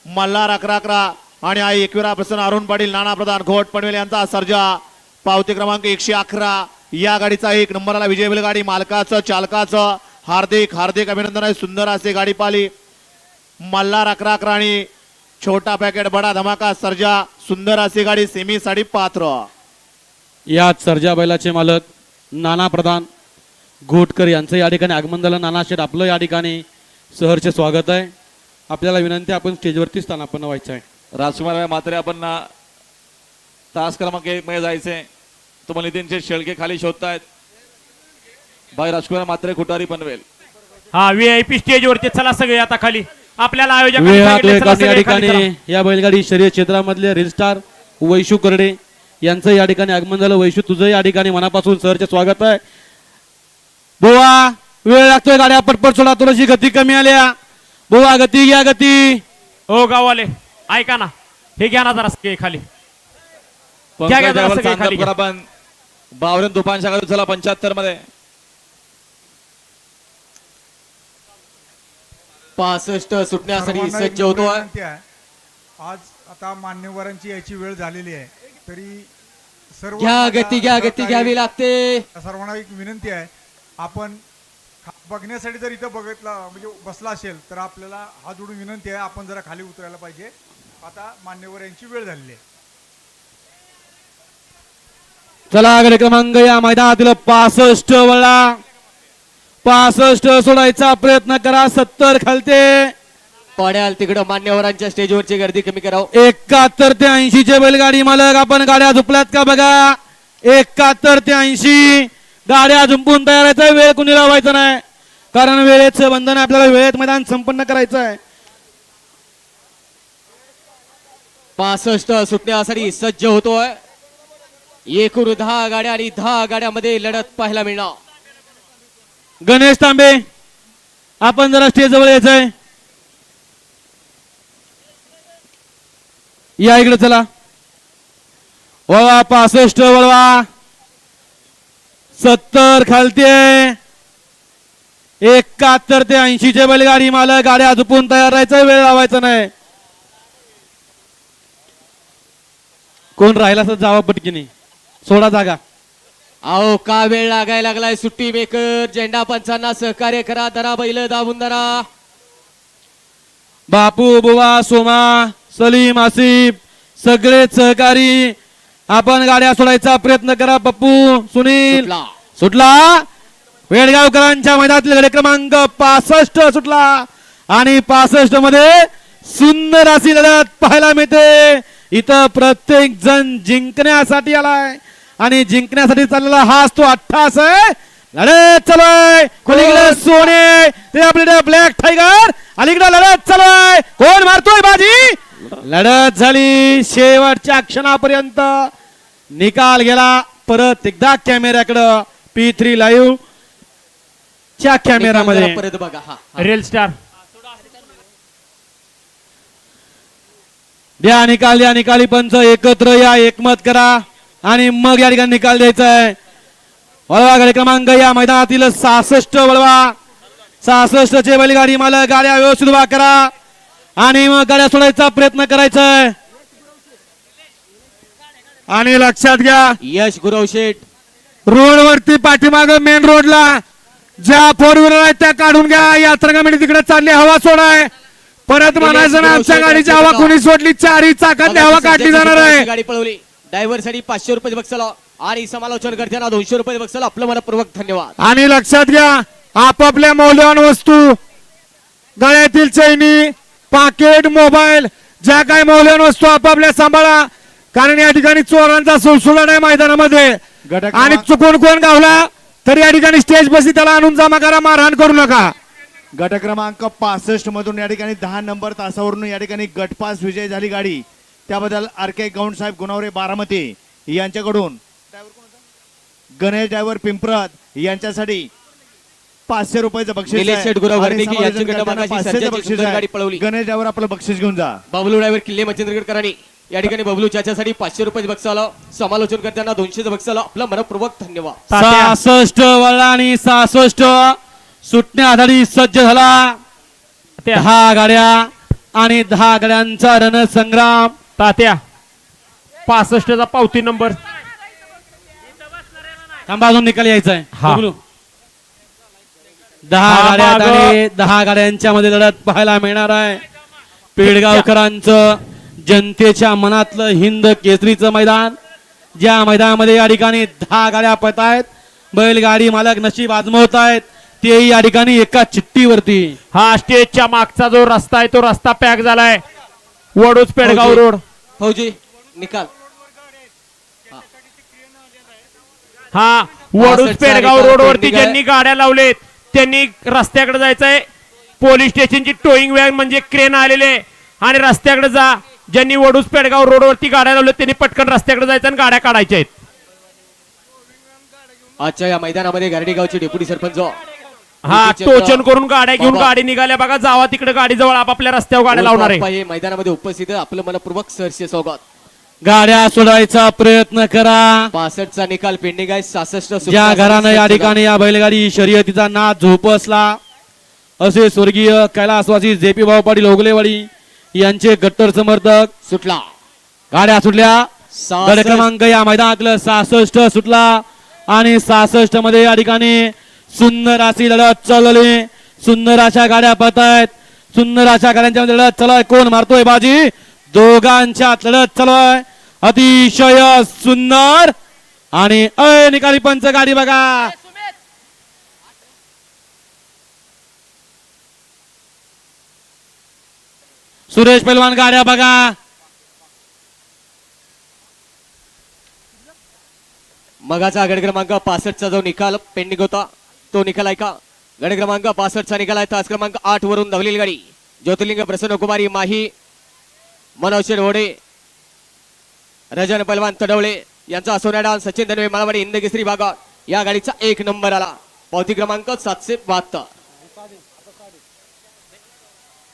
मल्हार 11 आणि आई एकविरा प्रसन्न अरुण पाटील नाना प्रधान घोट पनवेल यांचा सर्जा पावती क्रमांक 111 या गाडीचा 1 नंबरला विजय बैलगाडी मालकाचं चालकाचं हार्दिक हार्दिक अभिनंदन आहे. सुंदर असे गाडी पाली मल्हार 11 आणि छोटा पॅकेट बडा धमाका सर्जा सुंदर अशी गाडी सेमी साठी पात्र. याच सर्जा बैलाचे मालक नाना प्रधान घोटकर यांचं या ठिकाणी आगमन झालं. नाना शेठ आपलं या ठिकाणी सहर्ष स्वागत आहे. आपल्याला विनंती आपण स्टेजवरती स्थानापन्न व्हायचं आहे. राजकुमार मात्रे आपण तास क्रमांक 1 मध्ये जायचे. तुम्हाला नितीनचे शेळके खाली शोधतायत. भाई राजकुमार मात्रे खुटारी पनवेल. हा VIP स्टेज वरती चला सगळे आता खाली. आपल्याला वेळात वेळ काढून या आयोजक ठिकाणी या बैलगाडी शर्यत क्षेत्रामधले रील स्टार वैशू करडे यांचं या ठिकाणी आगमन झालं. वैशू तुझं या ठिकाणी मनापासून सहर्ष स्वागत आहे. बोवा वेळ लागतोय. गाड्या पटपट सोडा. थोडीशी गती कमी आल्या. बोवा गती घ्या गती. हो गाववाले ऐका ना, हे घ्या ना जरा सगळे खाली. घ्या, घ्या, जरा सगळे खाली घ्या. आपण बावरन तुफान शाखा झाला 75 मध्ये 65 सुटण्यासाठी सज्ज होतोय. विनंती आहे. आज आता मान्यवरांची याची वेळ झालेली आहे, तरी सर्व घ्या गती घ्या गती घ्यावी लागते. सर्वांना एक विनंती आहे, आपण बघण्यासाठी जर इथं बघितला म्हणजे बसला असेल तर आपल्याला हात जोडून विनंती आहे, आपण जरा खाली उतरायला पाहिजे. आता मान्यवर यांची वेळ झालेली आहे. चला गड क्रमांक या मैदानातील 65 वळा. 65 सोडायचा प्रयत्न करा. 70 खालते. पड्याल तिकडं मान्यवरांच्या स्टेजवरची गर्दी कमी करावं. 71 ते 80 चे बैलगाडी मालक आपण गाड्या झुपल्यात का बघा. 71 ते 80 गाड्या झुंपून तयार व्हायचं. वेळ कुणी लावायचं नाही, कारण वेळेचं बंधन आहे. आपल्याला वेळेत मैदान संपन्न करायचं आहे. 65 सुटण्यासाठी सज्ज होतोय. एकूण 10 गाड्या आणि 10 गाड्यामध्ये लढत पाहायला मिळणार. गणेश तांबे आपण जरा स्टेज जवळ यायचंय. या इकडे चला. वळवा 65 वळवा. 70 खालते. 71 ते 80 चे बैलगाडी मालक गाड्या झुपून तयार राहायचं. वेळ लावायचा नाही. कोण राहिला असं जावा पटकीने. सोडा जागा. अहो का वेळ लागायला लागलाय. सुट्टी मेकर झेंडा पंचांना सहकार्य करा. दरा बैल दाबून दरा. बापू बुवा सोमा सलीम आसिफ सगळे सहकारी आपण गाड्या सोडायचा प्रयत्न करा. पप्पू सुनील सुटला. सुटला. वेडगावकरांच्या मैदानातील गडी क्रमांक 65 सुटला आणि 65 मध्ये सुंदर अशी लढत पाहायला मिळते. इथं प्रत्येक जण जिंकण्यासाठी आलाय आणि जिंकण्यासाठी चाललेला हा तो अट्टास आहे. लढत चालू आहे. कोणीकडे सोने ते आपल्याकडे ब्लॅक टायगर. अलीकडे लढत चालू आहे. कोण मारतोय बाजी. लढत झाली शेवटच्या क्षणापर्यंत. निकाल गेला. परत एकदा कॅमेऱ्याकडं P3 लाईव्ह च्या कॅमेरामध्ये परत बघा. हा रेल स्टार द्या निकाल द्या. निकाली पंच एकत्र या. एकमत करा आणि मग या ठिकाणी निकाल द्यायचा आहे. वळवा गाडी क्रमांक या मैदानातील 66 वळवा. 66 चे बैलगाडी मालक गाड्या व्यवस्थित उभा करा आणि मग गाड्या सोडायचा प्रयत्न करायचा आहे. आणि लक्षात घ्या, यश गुरव शेठ रोडवरती पाठीमाग मेन रोडला ज्या 4 व्हीलर आहेत त्या काढून घ्या. यात्रा कमिटी तिकडे चालली. हवा सोडाय. परत म्हणायचं ना आमच्या गाडीची हवा कोणी सोडली. 4ही चाकातली हवा काढली जाणार आहे. गाडी पळवली. ड्रायव्हर साठी 500 रुपये बक्षला आणि समालोचन करताना 200 रुपये बक्षला. आपलं मनपूर्वक धन्यवाद. आणि लक्षात घ्या, आपापल्या मौल्यवान वस्तू गळ्यातील चैनी पाकिट मोबाईल ज्या काही मौल्यवान वस्तू आपापल्या सांभाळा, कारण या ठिकाणी चोरांचा सुळसुळाट आहे मैदानामध्ये. आणि चुकून कोण गावला तरी या ठिकाणी स्टेज बसी त्याला आणून जमा करा, मारहाण करू नका. गट क्रमांक 65 मधून या ठिकाणी 10 नंबर तासावरून या ठिकाणी गटपास विजय झाली गाडी. त्याबद्दल आर के गौंड साहेब गुणवरे बारामती यांच्याकडून गणेश ड्रायव्हर पिंपरत यांच्यासाठी 500 रुपयाचं बक्षीस निलेश आहे. शेठ गुरव आणि हर्निकी यांची समालोचन करताना गटमागाशी 500चं सर्जाची बक्षीस सुंदर आहे. गाडी पळवली. गणेश ड्रायव्हर आपलं बक्षीस घेऊन जा. बबलू ड्रायव्हर किल्ले मच्छिंद्रगडकरांनी या ठिकाणी बबलू चाच्यासाठी 500 रुपये बक्षीस आलं. समालोचन करताना 200 बक्षीस आलं. आपलं मनपूर्वक धन्यवाद. तात्या 66 वळला आणि 66 सुटण्यासाठी सज्ज झाला. 10 गाड्या आणि 10 गाड्यांचा रणसंग्राम. तात्या 65चा पावती नंबर. थांबा, अजून निकाल यायचा आहे. हा. बबलू. 10 हा, गाड्या मागं. आणि 10 गाड्यांच्या मध्ये लढत पाहायला मिळणार आहे. पेडगावकरांचं जनतेच्या मनातलं हिंद केसरीचं मैदान, ज्या मैदानामध्ये या ठिकाणी 10 गाड्या पळत आहेत. बैलगाडी मालक नशीब आजमावत आहेत, ते या ठिकाणी एका चिठ्ठीवरती. हा स्टेजच्या मागचा जो रस्ता आहे तो रस्ता पॅक झालाय. वडूज पेडगाव रोड. फौजी निकाल. हा वडूज 65 पेडगाव निकाल रोड वरती पेंडिंग आहे. ज्यांनी गाड्या लावलेत त्यांनी रस्त्याकडे जायचंय. पोलीस स्टेशनची टोईंग वॅन म्हणजे क्रेन आलेले आणि रस्त्याकडे जा. ज्यांनी वडूज पेडगाव रोड वरती गाड्या लावल्या त्यांनी पटकन रस्त्याकडे जायचं आणि गाड्या काढायच्या आहेत. आजच्या या मैदानामध्ये गारडी गावचे डेप्युटी सरपंच हा टोचन करून गाड्या घेऊन गाडी निघाल्या बघा. जावा तिकडे गाडी जवळ आपापल्या रस्त्यावर गाड्या लावणार आहे. हे मैदानामध्ये उपस्थित आहे. आपलं मनपूर्वक सहर्ष स्वागत. गाड्या सोडायचा प्रयत्न करा. 65चा निकाल पेंडिंग आहे. 66 ज्या घरानं या ठिकाणी या बैलगाडी शर्यतीचा नाद झोपसला असे स्वर्गीय कैलासवासी जेपी भाऊ पाटील ओगलेवाडी यांचे कट्टर समर्थक. सुटला. गाड्या सुटल्या. 66. गड क्रमांक या मैदानातलं 66 सुटला आणि 66 मध्ये या ठिकाणी सुंदर अशी लढत चालली. सुंदर अशा गाड्या पळतायत. सुंदर अशा गाड्यांच्या मध्ये लढत चालू आहे. कोण मारतोय बाजी? दोघांच्यात लढत चालू आहे. अतिशय सुंदर आणि निकाली पंच गाडी बघा. सुरेश पैलवान गाड्या बघा. मगाचा गड क्रमांक 65चा जो निकाल पेंडिंग होता तो निकाल ऐका. गड क्रमांक 65चा निकाल आहे. तास क्रमांक 8 वरून धावलेली गाडी ज्योतिर्लिंग प्रसन्न कुमारी माही, मनोज शेडवडे, रजन पैलवान तडवळे यांचा सोन्याडा, सचिन धनवे माळवाडी हिंदकेसरी भागा या गाडीचा 1 नंबर आला. पावती क्रमांक 772.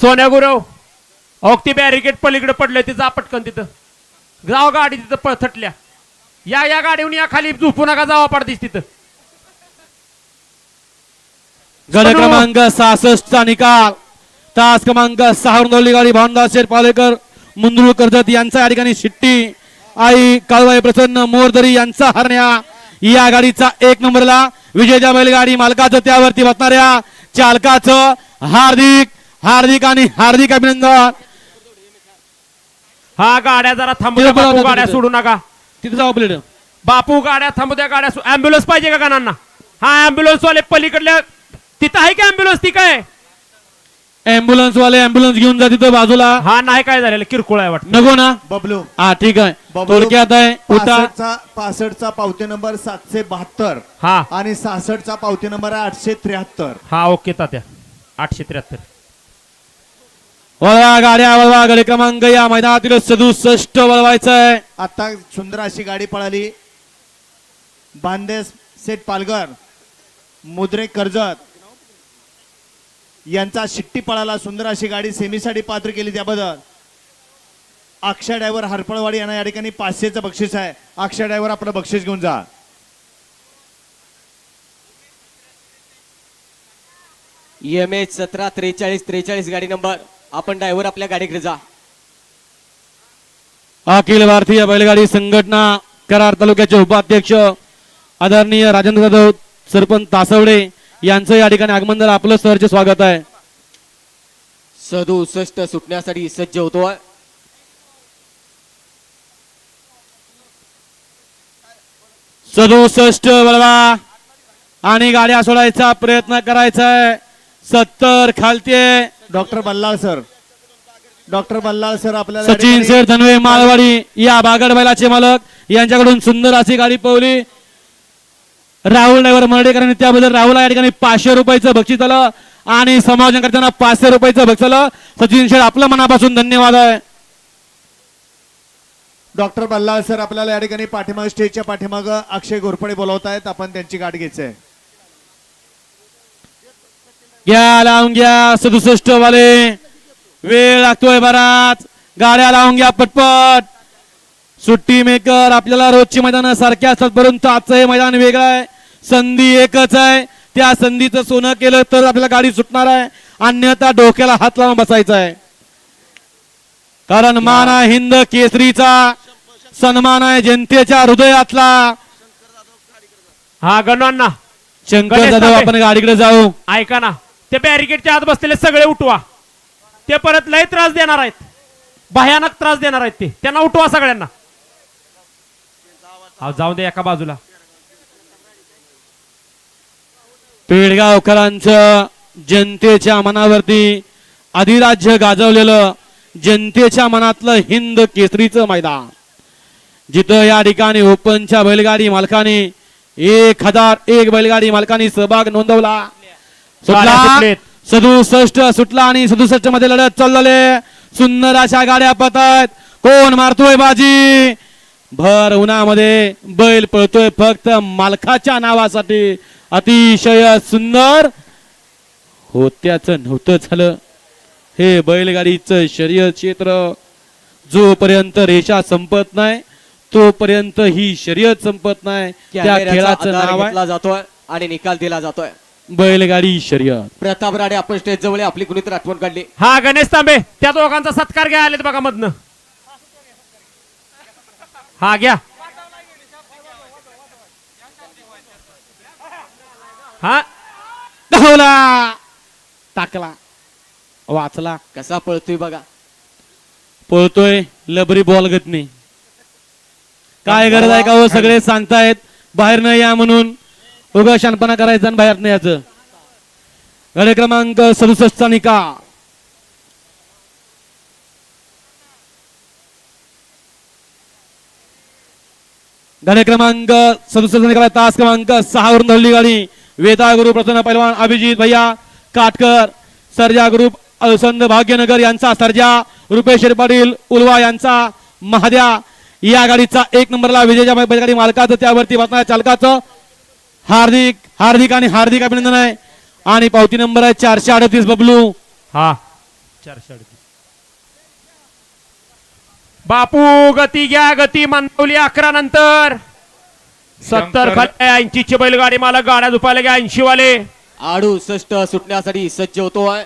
सोन्या गुरव ती बॅरिकेड पलीकडे पडलंय तिचं पटकन तिथं जाव. गाडी तिथं पळथटल्या. या गाडीहून या खाली झोपू नका. जावा पडतीस तिथं. गड क्रमांक 66 चा निकाल. तास क्रमांक 6 वरून धावलेली गाडी भावनदास शेठ पालेकर मुंद्रुळ कर्जत यांचा या ठिकाणी शिट्टी. आई काळवाई प्रसन्न मोरदरी यांचा हरण्या या गाडीचा 1 नंबरला. विजयच्या बैलगाडी मालकाचं त्यावरती बसणाऱ्या चालकाचं हार्दिक हार्दिक आणि हार्दिक अभिनंदन. हा गाड्या जरा थांबू द्या बापू. गाड्या सोडू नका. तिथे जाऊ प्लेट. बापू गाड्या थांबू द्या. गाड्या अँब्युलन्स पाहिजे का कानांना? हा अँब्युलन्स वाले पलीकडल्या तिथं आहे का अँब्युलन्स? ती काय अँब्युलन्स वाले अँब्युलन्स घेऊन जा तिथं बाजूला. हा नाही काय झालेलं किरकोळ आहे वाटतं. नको ना. बबलू हा ठीक आहे. बबलू. थोडक्यात आहे उता 65चा पावती नंबर 772 हा आणि 66चा पावती नंबर आहे 873. हा ओके तात्या. 873. वळवा गाड्या वळवा. गड क्रमांक या मैदानातील 67 वळवायचं आहे. आता सुंदर अशी गाडी पळाली. बांदेस सेठ पालघर, मुद्रे कर्जत यांचा शिट्टी पळाला. सुंदर अशी गाडी सेमीसाठी पात्र केली. त्याबद्दल अक्षय ड्रायव्हर हरपळवाडी यांना या ठिकाणी 500चं बक्षीस आहे. अक्षय ड्रायव्हर आपलं बक्षीस घेऊन जा. EMH 1743 गाडी नंबर. आपण ड्रायव्हर आपल्या गाडीकडे जा. अखिल भारतीय बैलगाडी संघटना कराड तालुक्याचे उपाध्यक्ष आदरणीय राजेंद्र जाधव सरपंच तासवडे यांचं या ठिकाणी आगमन झालं. आपलं सहर्ष स्वागत आहे. 67 सुटण्यासाठी सज्ज होतोय. सदुसष्ट वळवा आणि गाड्या सोडायचा प्रयत्न करायचा आहे. 70 खालते. Doctor Ballal sir, doctor Ballal sir आपल्याला या सचिन ठिकाणी- शेठ धनवे माळवाडी या बागड बैलाचे मालक यांच्याकडून सुंदर अशी गाडी पळवली. राहुल ड्रायव्हर मर्डेकरांनी त्याबद्दल राहुल या ठिकाणी 500 रुपयाचं बक्षीस आलं आणि समायोजन करताना 500 रुपयाचं बक्षीस आलं. सचिन शेठ आपलं मनापासून धन्यवाद आहे. डॉक्टर बल्लाळ सर आपल्याला या ठिकाणी पाठीमाग स्टेजच्या पाठीमाग अक्षय घोरपडे बोलवत आहेत. आपण त्यांची गाठ घ्यायचंय. घ्या लावून घ्या 67 वाले. वेळ लागतोय बराच. गाड्या लावून घ्या पटपट. सुट्टी मेकर आपल्याला रोजची मैदान सारख्या असतात परंतु आजचं हे मैदान वेगळं आहे. संधी एकच आहे. त्या संधीचं सोनं केलं तर आपल्याला गाडी सुटणार आहे अन्यथा डोक्याला हात लावून बसायचा आहे. कारण मान आहे हिंद केसरीचा. सन्मान आहे जनतेच्या हृदयातला. हा गणवांना शंकर जाधव आपण गाडीकडे जाऊ. ऐका ना ते बॅरिकेडच्या आत बसलेले सगळे उठवा. ते परत लय त्रास देणार आहेत. भयानक त्रास देणार आहेत ते. त्यांना उठवा सगळ्यांना. जाऊ दे एका बाजूला. पेडगावकरांचं जनतेच्या मनावरती अधिराज्य गाजवलेलं जनतेच्या मनातलं हिंद केसरीचं मैदान जिथं या ठिकाणी ओपनच्या बैलगाडी मालकाने 1001 बैलगाडी मालकांनी सहभाग नोंदवला. सुटला 67 सुटला आणि 67 मध्ये लढत चालले. सुंदर अशा गाड्या पळतायत. कोण मारतोय बाजी. भर उन्हामध्ये बैल पळतोय फक्त मालकाच्या नावासाठी. अतिशय सुंदर. होत्याचं नव्हतं झालं. हे बैलगाडीचं शर्यत क्षेत्र जोपर्यंत रेषा संपत नाही तोपर्यंत ही शर्यत संपत नाही. त्या खेळाचं नाव आहे जातोय आणि निकाल दिला जातोय बैलगाडी शर्यत. प्रताप राणे आपण स्टेज जवळ आपली कुणीतरी आठवण काढली. हा गणेश तांबे त्या दोघांचा सत्कार घ्या आलेत बघा मधनं. हा घ्या. हा धावला टाकला वाचला. कसा पळतोय बघा. पळतोय लबरी बॉल गतनी. काय गरज आहे का हो. सगळे सांगतायत बाहेर न या म्हणून. उगा शानपणा करायचा आणि बाहेर न याचं. गाडी क्रमांक 67 चा निकाल. गाडी क्रमांक 67 निकाल. तास क्रमांक 6 वरून धरली गाडी. वेदा ग्रुप प्रसन्न पैलवान अभिजित भैया काटकर. सर्जा ग्रुप अलसंद भाग्यनगर यांचा सर्जा. रुपेश पाटील उलवा यांचा महाद्या. या गाडीचा 1 नंबरला विजयच्या बैलगाडी मालकाचं त्यावरती बसणाऱ्या चालकाचं हार्दिक हार्दिक आणि हार्दिक अभिनंदन आहे. आणि पावती नंबर आहे 438 बबलू. हा 438. बापू गती घ्या. गती मानवली 11 नंतर. 70 खाली 80 ची बैलगाडी मालक. गाड्या झुपायला घ्या 80 वाले. 68 सुटण्यासाठी सज्ज होतोय.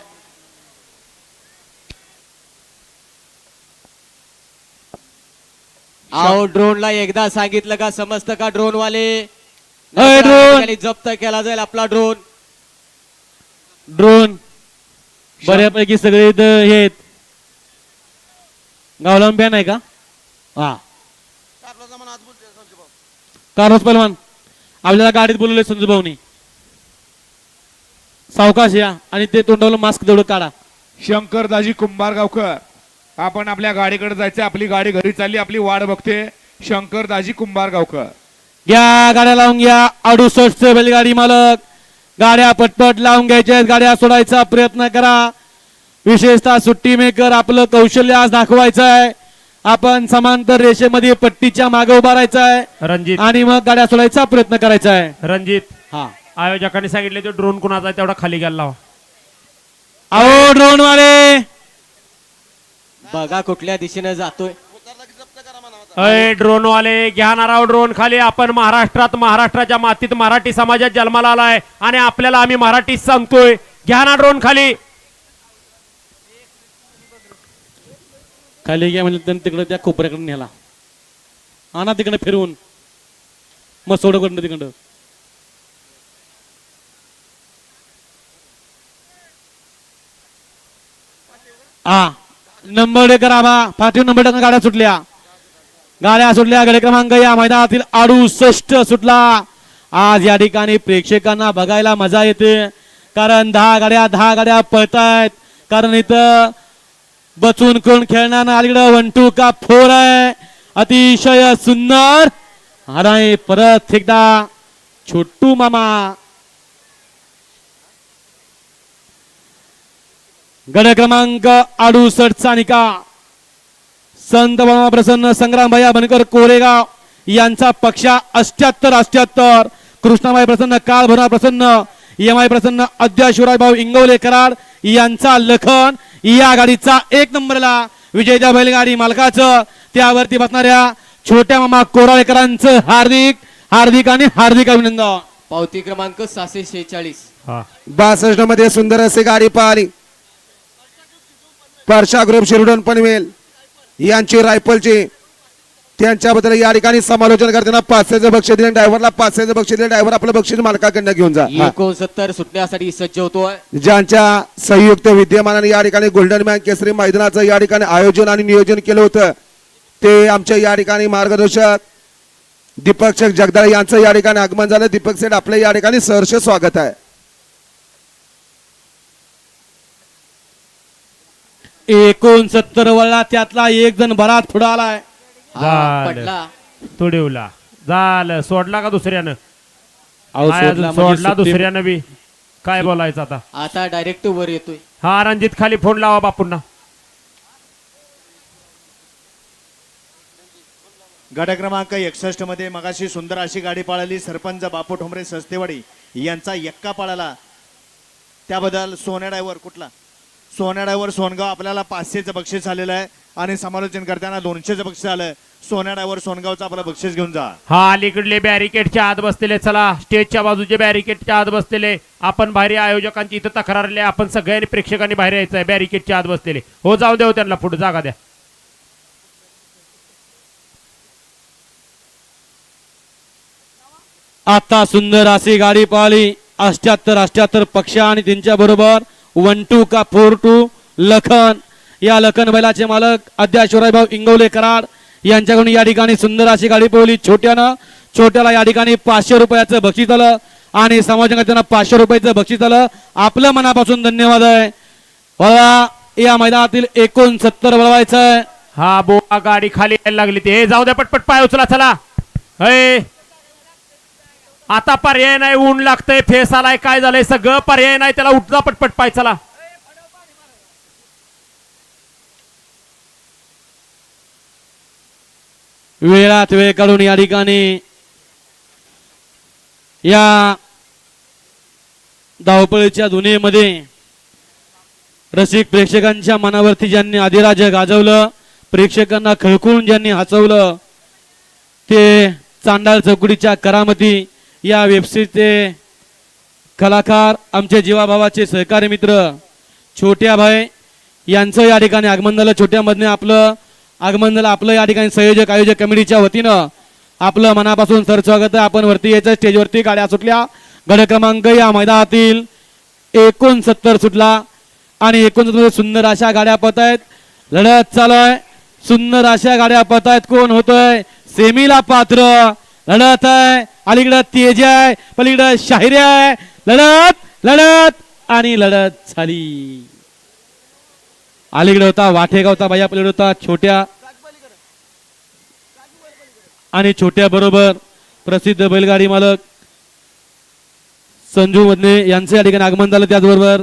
आओ ड्रोनला एकदा सांगितलं का समजतं का ड्रोन वाले. ड्रोन जप्त केला जाईल आपला ड्रोन. ड्रोन बऱ्यापैकी सगळे इथं हे आहेत. गावलांब बॅन आहे का. हा कार्लोस पहलवान आपल्याला गाडीत बोलवले संजू भाऊनी. सावकाश या आणि ते तोंडावलं मास्क तेवढं काढा. शंकर दाजी कुंभारगावकर आपण आपल्या गाडीकडे जायचं. आपली गाडी घरी चालली. आपली वाट बघते शंकर दाजी कुंभारगावकर. घ्या गाड्या लावून घ्या. 68 बैलगाडी मालक. गाड्या पटपट लावून घ्यायच्या. गाड्या सोडायचा प्रयत्न करा. विशेषतः सुट्टी मेकर आपलं कौशल्य आज दाखवायचं आहे. आपण समांतर रेषेमध्ये पट्टीच्या मागे उभा राहायचा आहे रणजित आणि मग गाड्या सोडायचा प्रयत्न करायचा आहे. रणजित हा आयोजकांनी सांगितले तो ड्रोन कुणाचा आहे तेवढा खाली घ्यायला लावा. अहो ड्रोन वाले बघा कुठल्या दिशेने जातोय. अय ड्रोन वाले घ्या ना राव ड्रोन खाली. आपण महाराष्ट्रात महाराष्ट्राच्या मातीत मराठी समाजात जन्माला आलाय आणि आपल्याला आम्ही मराठीत सांगतोय. घ्या ना ड्रोन खाली. खाली घ्या म्हणजे तिकडे त्या कोपऱ्याकडे नेला. आणा तिकडे फिरवून मग सोडकडनं तिकडं. हा नंबर करा बा. पाठीव नंबर गाड्या सुटल्या. गाड्या सुटल्या. गाडी क्रमांक या मैदानातील 68 सुटला. आज या ठिकाणी प्रेक्षकांना बघायला मजा येते कारण 10 गाड्या पळतायत. कारण इथं बचून कोण खेळणार ना. अलीकडे 1 2 का 4 आहे. अतिशय सुंदर. आणि परत एकदा छोटू मामा. गड क्रमांक 68 चा निकाल संत बाबा प्रसन्न संग्राम भैया बनकर कोरेगाव यांचा पक्ष 78-78. कृष्णाबाई प्रसन्न काळ भरा प्रसन्न यमाई प्रसन्न अद्या शिवराज भाऊ इंगवले कराड यांचा लखन या गाडीचा 1 नंबरला विजयच्या बैलगाडी मालकाचं त्यावरती बसणाऱ्या छोट्या मामा कोराळेकरांचं हार्दिक हार्दिक आणि हार्दिक अभिनंदन. पावती क्रमांक 646. हा 62 मध्ये सुंदर अशी गाडी पाहिली. परशा ग्रुप शिरडोन पनवेल यांची रायफलची त्यांच्याबद्दल या ठिकाणी समालोचन करताना 500चं बक्षीस दिले. ड्रायव्हरला 500चं बक्षीस दिले. ड्रायव्हर आपलं बक्षीस मालकाकडनं घेऊन जा. 69 सुटण्यासाठी सज्ज होतोय. ज्यांच्या संयुक्त विद्यमानाने या ठिकाणी गोल्डन मॅन केसरी मैदानाचं या ठिकाणी आयोजन आणि नियोजन केलं होतं ते आमचे या ठिकाणी मार्गदर्शक दीपक शेठ जगदाळे यांचं या ठिकाणी आगमन झालं. दीपक शेठ आपलं या ठिकाणी सहर्ष स्वागत आहे. 69 वळला त्यातला एक जण बराच पुढे आलाय. झालं. पडला. तुडिवला झालं. सोडला का दुसऱ्यानं? अहो, काय अजून सोडला म्हणजे सोडला सुट्टी- दुसऱ्यानं बी. काय बोलायचं आता? आता डायरेक्ट वर येतोय. हा रणजित खाली फोन लावा बापूंना. गट क्रमांक 61 मध्ये मगाशी सुंदर अशी गाडी पळाली. सरपंच बापू ठोंबरे सस्तेवाडी यांचा एक्का पळाला. त्याबद्दल सोन्या ड्रायव्हर कुठला सोन्या ड्रायव्हर सोनगाव आपल्याला 500चं बक्षीस आलेलं आहे आणि समालोचन करताना 200चं बक्षीस आलं. सोन्या ड्रायव्हर सोनगावचं आपलं बक्षीस घेऊन जा. हा अलीकडले बॅरिकेडच्या आत बसलेले चला स्टेजच्या बाजूचे बॅरिकेडच्या आत बसलेले आपण बाहेर आयोजकांची इथं तक्रारले आपण सगळ्यांनी प्रेक्षकांनी बाहेर यायचं आहे. बॅरिकेडच्या आत बसलेले हो जाऊ द्या त्यांना पुढे जागा द्या. आता सुंदर अशी गाडी पळाली. 78 पक्ष आणि त्यांच्या बरोबर 1 2 का 4 2 लखन. या लखन बैलाचे मालक अद्या शिवराज भाऊ इंगवले कराड यांच्याकडून या ठिकाणी सुंदर अशी गाडी पळवली. छोट्याला या ठिकाणी 500 रुपयाचं बक्षीस आलं आणि समाजकांना 500 रुपयाचं बक्षीस आलं. आपलं मनापासून धन्यवाद आहे. बघा या मैदानातील 69 वळवायचं आहे. हा बोआ गाडी खाली यायला लागली ते जाऊ द्या पटपट पाय उचला चला. हे आता पर्याय नाही. ऊन लागतंय फेस आलाय काय झालंय सगळं पर्याय नाही त्याला उठजा पटपट पाय चला. वेळात वेळ काढून या ठिकाणी या धावपळीच्या दुनियेमध्ये रसिक प्रेक्षकांच्या मनावरती ज्यांनी अधिराज्य गाजवलं प्रेक्षकांना खळकून ज्यांनी हसवलं ते चांडाळ चौकडीच्या करामती या वेबसिरीजचे कलाकार आमचे जीवाभावाचे सहकारी मित्र छोट्या भाई यांचं या ठिकाणी आगमन झालं. छोट्यामधने आपलं आगमन झालं. आपलं या ठिकाणी संयोजक आयोजक कमिटीच्या वतीनं आपलं मनापासून सर स्वागत आहे. आपण वरती यायचं स्टेजवरती गाड्या सुटल्या. गड क्रमांक या मैदानातील 69 सुटला आणि 69 सुंदर अशा गाड्या पळत आहेत. लढत चालू आहे. सुंदर अशा गाड्या पळत आहेत. कोण होतोय सेमीला पात्र लढत आहे. अलीकडं तेज आहे पलीकडं शाहिरी आहे. लढत आणि लढत झाली. अलीकडे होता वाठेगावचा बाया पलीकडे होता छोट्या आणि छोट्या बरोबर प्रसिद्ध बैलगाडी मालक संजू मधने यांचे या ठिकाणी आगमन झालं. त्याचबरोबर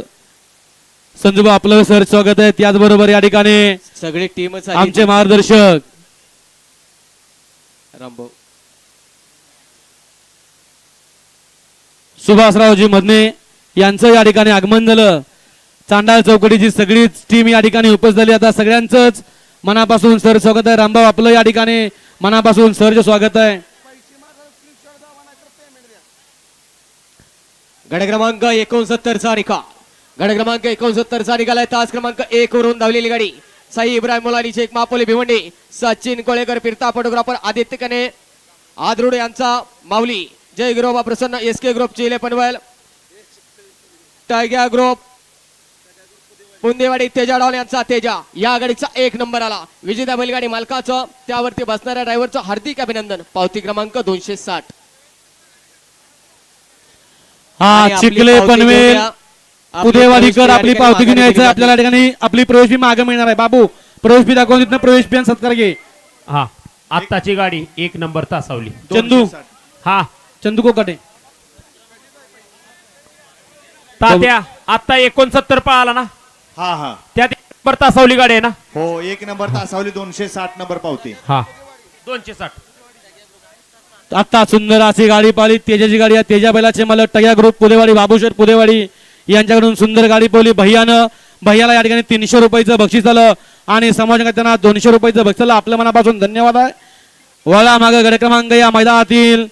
संजूबा आपलं सर स्वागत आहे. त्याचबरोबर या ठिकाणी सगळी टीमच आमचे मार्गदर्शक रामभाऊ सुभाषरावजी मधने यांचं या ठिकाणी आगमन झालं. चांडाळ चौकडीची सगळीच टीम या ठिकाणी उपस्थित झाली. आता सगळ्यांचंच मनापासून सर स्वागत आहे. रामभाऊ आपलं या ठिकाणी मनापासून सरचे स्वागत आहे. गड क्रमांक 69 चा निकाल. गड क्रमांक 69 चा निकाल आहे. तास क्रमांक 1 वरून धावलेली गाडी साई इब्राहिम मुलानी शेख मापोली भिवंडी सचिन कोळेकर फिरता फोटोग्राफर आदित्य कने आदरुड यांचा माऊली जय ग्रुप प्रसन्न SK ग्रुप चिले पनवेल टायगर ग्रुप पुंदेवाडी तेजा डॉल यांचा तेजा या गाडीचा 1 नंबर आला. विजेता बैलगाडी मालकाचं त्यावरती बसणाऱ्या ड्रायव्हरचं हार्दिक अभिनंदन. पावती क्रमांक 260. हा आणि आपली चिखले पावती पनवेल घेऊया. आपली उदयवाडीकर प्रवेश आपली फी पावती घेऊन या यायचं ठिकाणी आपल्याला या ठिकाणी आपली प्रवेश फी मागे मिळणार आहे. बाबू प्रवेश फी दाखवून तिथनं प्रवेश फी आणि सत्कार घे. हा आत्ताची गाडी 1 नंबर तासावली. चंदू हा चंदू कोकाटे तात्या आता 69 पळाला ना, हा हा त्यात 1 नंबर तासावली गाडी आहे ना. हो 1 नंबर तासावली 260 नंबर पावती. हा 260. आता सुंदर अशी गाडी पाहिली तेजाची गाडी आहे. तेजा बैलाचे मालक टग्या ग्रुप पुदेवाडी बाबूशेठ पुदेवाडी यांच्याकडून सुंदर गाडी पाहिली भैयानं. भैयाला या ठिकाणी 300 रुपयाचं बक्षीस आलं आणि समाजकर्त्यांना 200 रुपयाचं बक्षीस आलं. आपल्या मनापासून धन्यवाद आहे. वळा माग गड क्रमांक या मैदानातील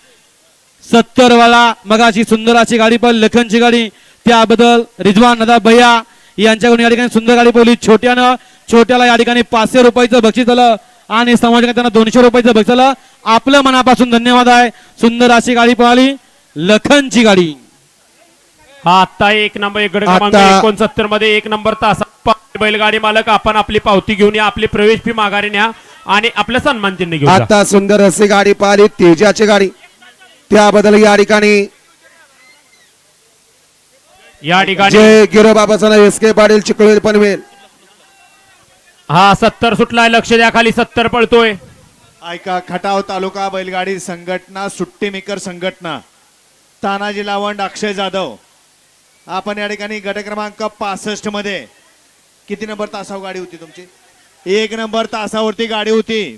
70 वाला मगाची सुंदर अशी गाडी पाहिली लखनची गाडी, त्याबद्दल रिजवान नदा भैया यांच्याकडून या ठिकाणी सुंदर गाडी पाहिली छोट्यानं. छोट्याला या ठिकाणी 500 रुपयाचं बक्षीस आलं आणि समाजकर्त्यांना 200 रुपयाचं बक्षीस आलं. आपलं मनापासून धन्यवाद आहे. सुंदर अशी गाडी पाहिली लखनची गाडी. हा आता 1 नंबर गड क्रमांक आता- 69 मध्ये 1 नंबर तासा बैलगाडी मालक आपण आपली पावती घेऊन या, आपली प्रवेश फी माघारी न्या आणि आपलं सन्मान चिन्ह घेऊन जा. आता सुंदर अशी गाडी पाहिली तेजाची गाडी, त्याबद्दल या ठिकाणी या ठिकाणी जय गिरोबाबाचा एस के पाटील चिखली पनवेल. हा 70 सुटलाय, लक्ष द्या खाली 70 पळतोय. ऐका खटाव तालुका बैलगाडी संघटना सुट्टी मेकर संघटना तानाजी लावंड अक्षय जाधव आपण या ठिकाणी गट क्रमांक 65 मध्ये किती नंबर तासावर गाडी होती तुमची? 1 नंबर तासावरती गाडी होती.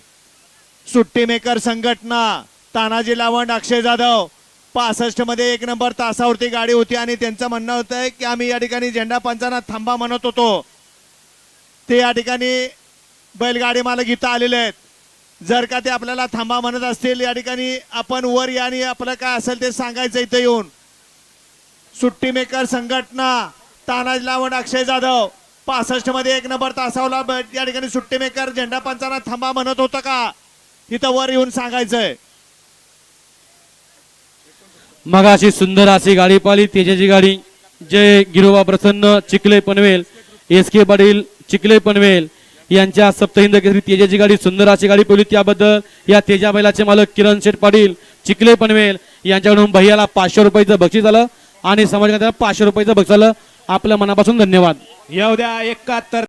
सुट्टी मेकर संघटना तानाजी लावंड अक्षय जाधव 65 मध्ये 1 नंबर तासावरती गाडी होती आणि त्यांचं म्हणणं होतं की आम्ही या ठिकाणी झेंडा पंचांना थांबा म्हणत होतो. ते या ठिकाणी बैलगाडी मालक इथं आलेले आहेत. जर का ते आपल्याला थांबा म्हणत असतील या ठिकाणी आपण वर या आणि आपलं काय असेल ते सांगायचं इथं येऊन. सुट्टी मेकर संघटना तानाजी लावंड अक्षय जाधव 65 मध्ये 1 नंबर तासावला या ठिकाणी सुट्टी मेकर झेंडा पंचांना थांबा म्हणत होतं का इथं वर येऊन सांगायचंय. मगाशी सुंदर अशी गाडी पाहिली तेजाची गाडी. जय गिरोबा प्रसन्न चिखले पनवेल एस के पाटील चिखले पनवेल यांच्या सप्तहिंद केसरी तेजाची गाडी सुंदर अशी गाडी पाहिली. त्याबद्दल या तेजा बैलाचे मालक किरण शेठ पाटील चिखले पनवेल यांच्याकडून भैयाला 500 रुपयाचं बक्षीस आलं आणि समाजकर्त्यांना 500 रुपयाचं बक्षीस आलं. आपल्या मनापासून धन्यवाद. येऊ द्या 71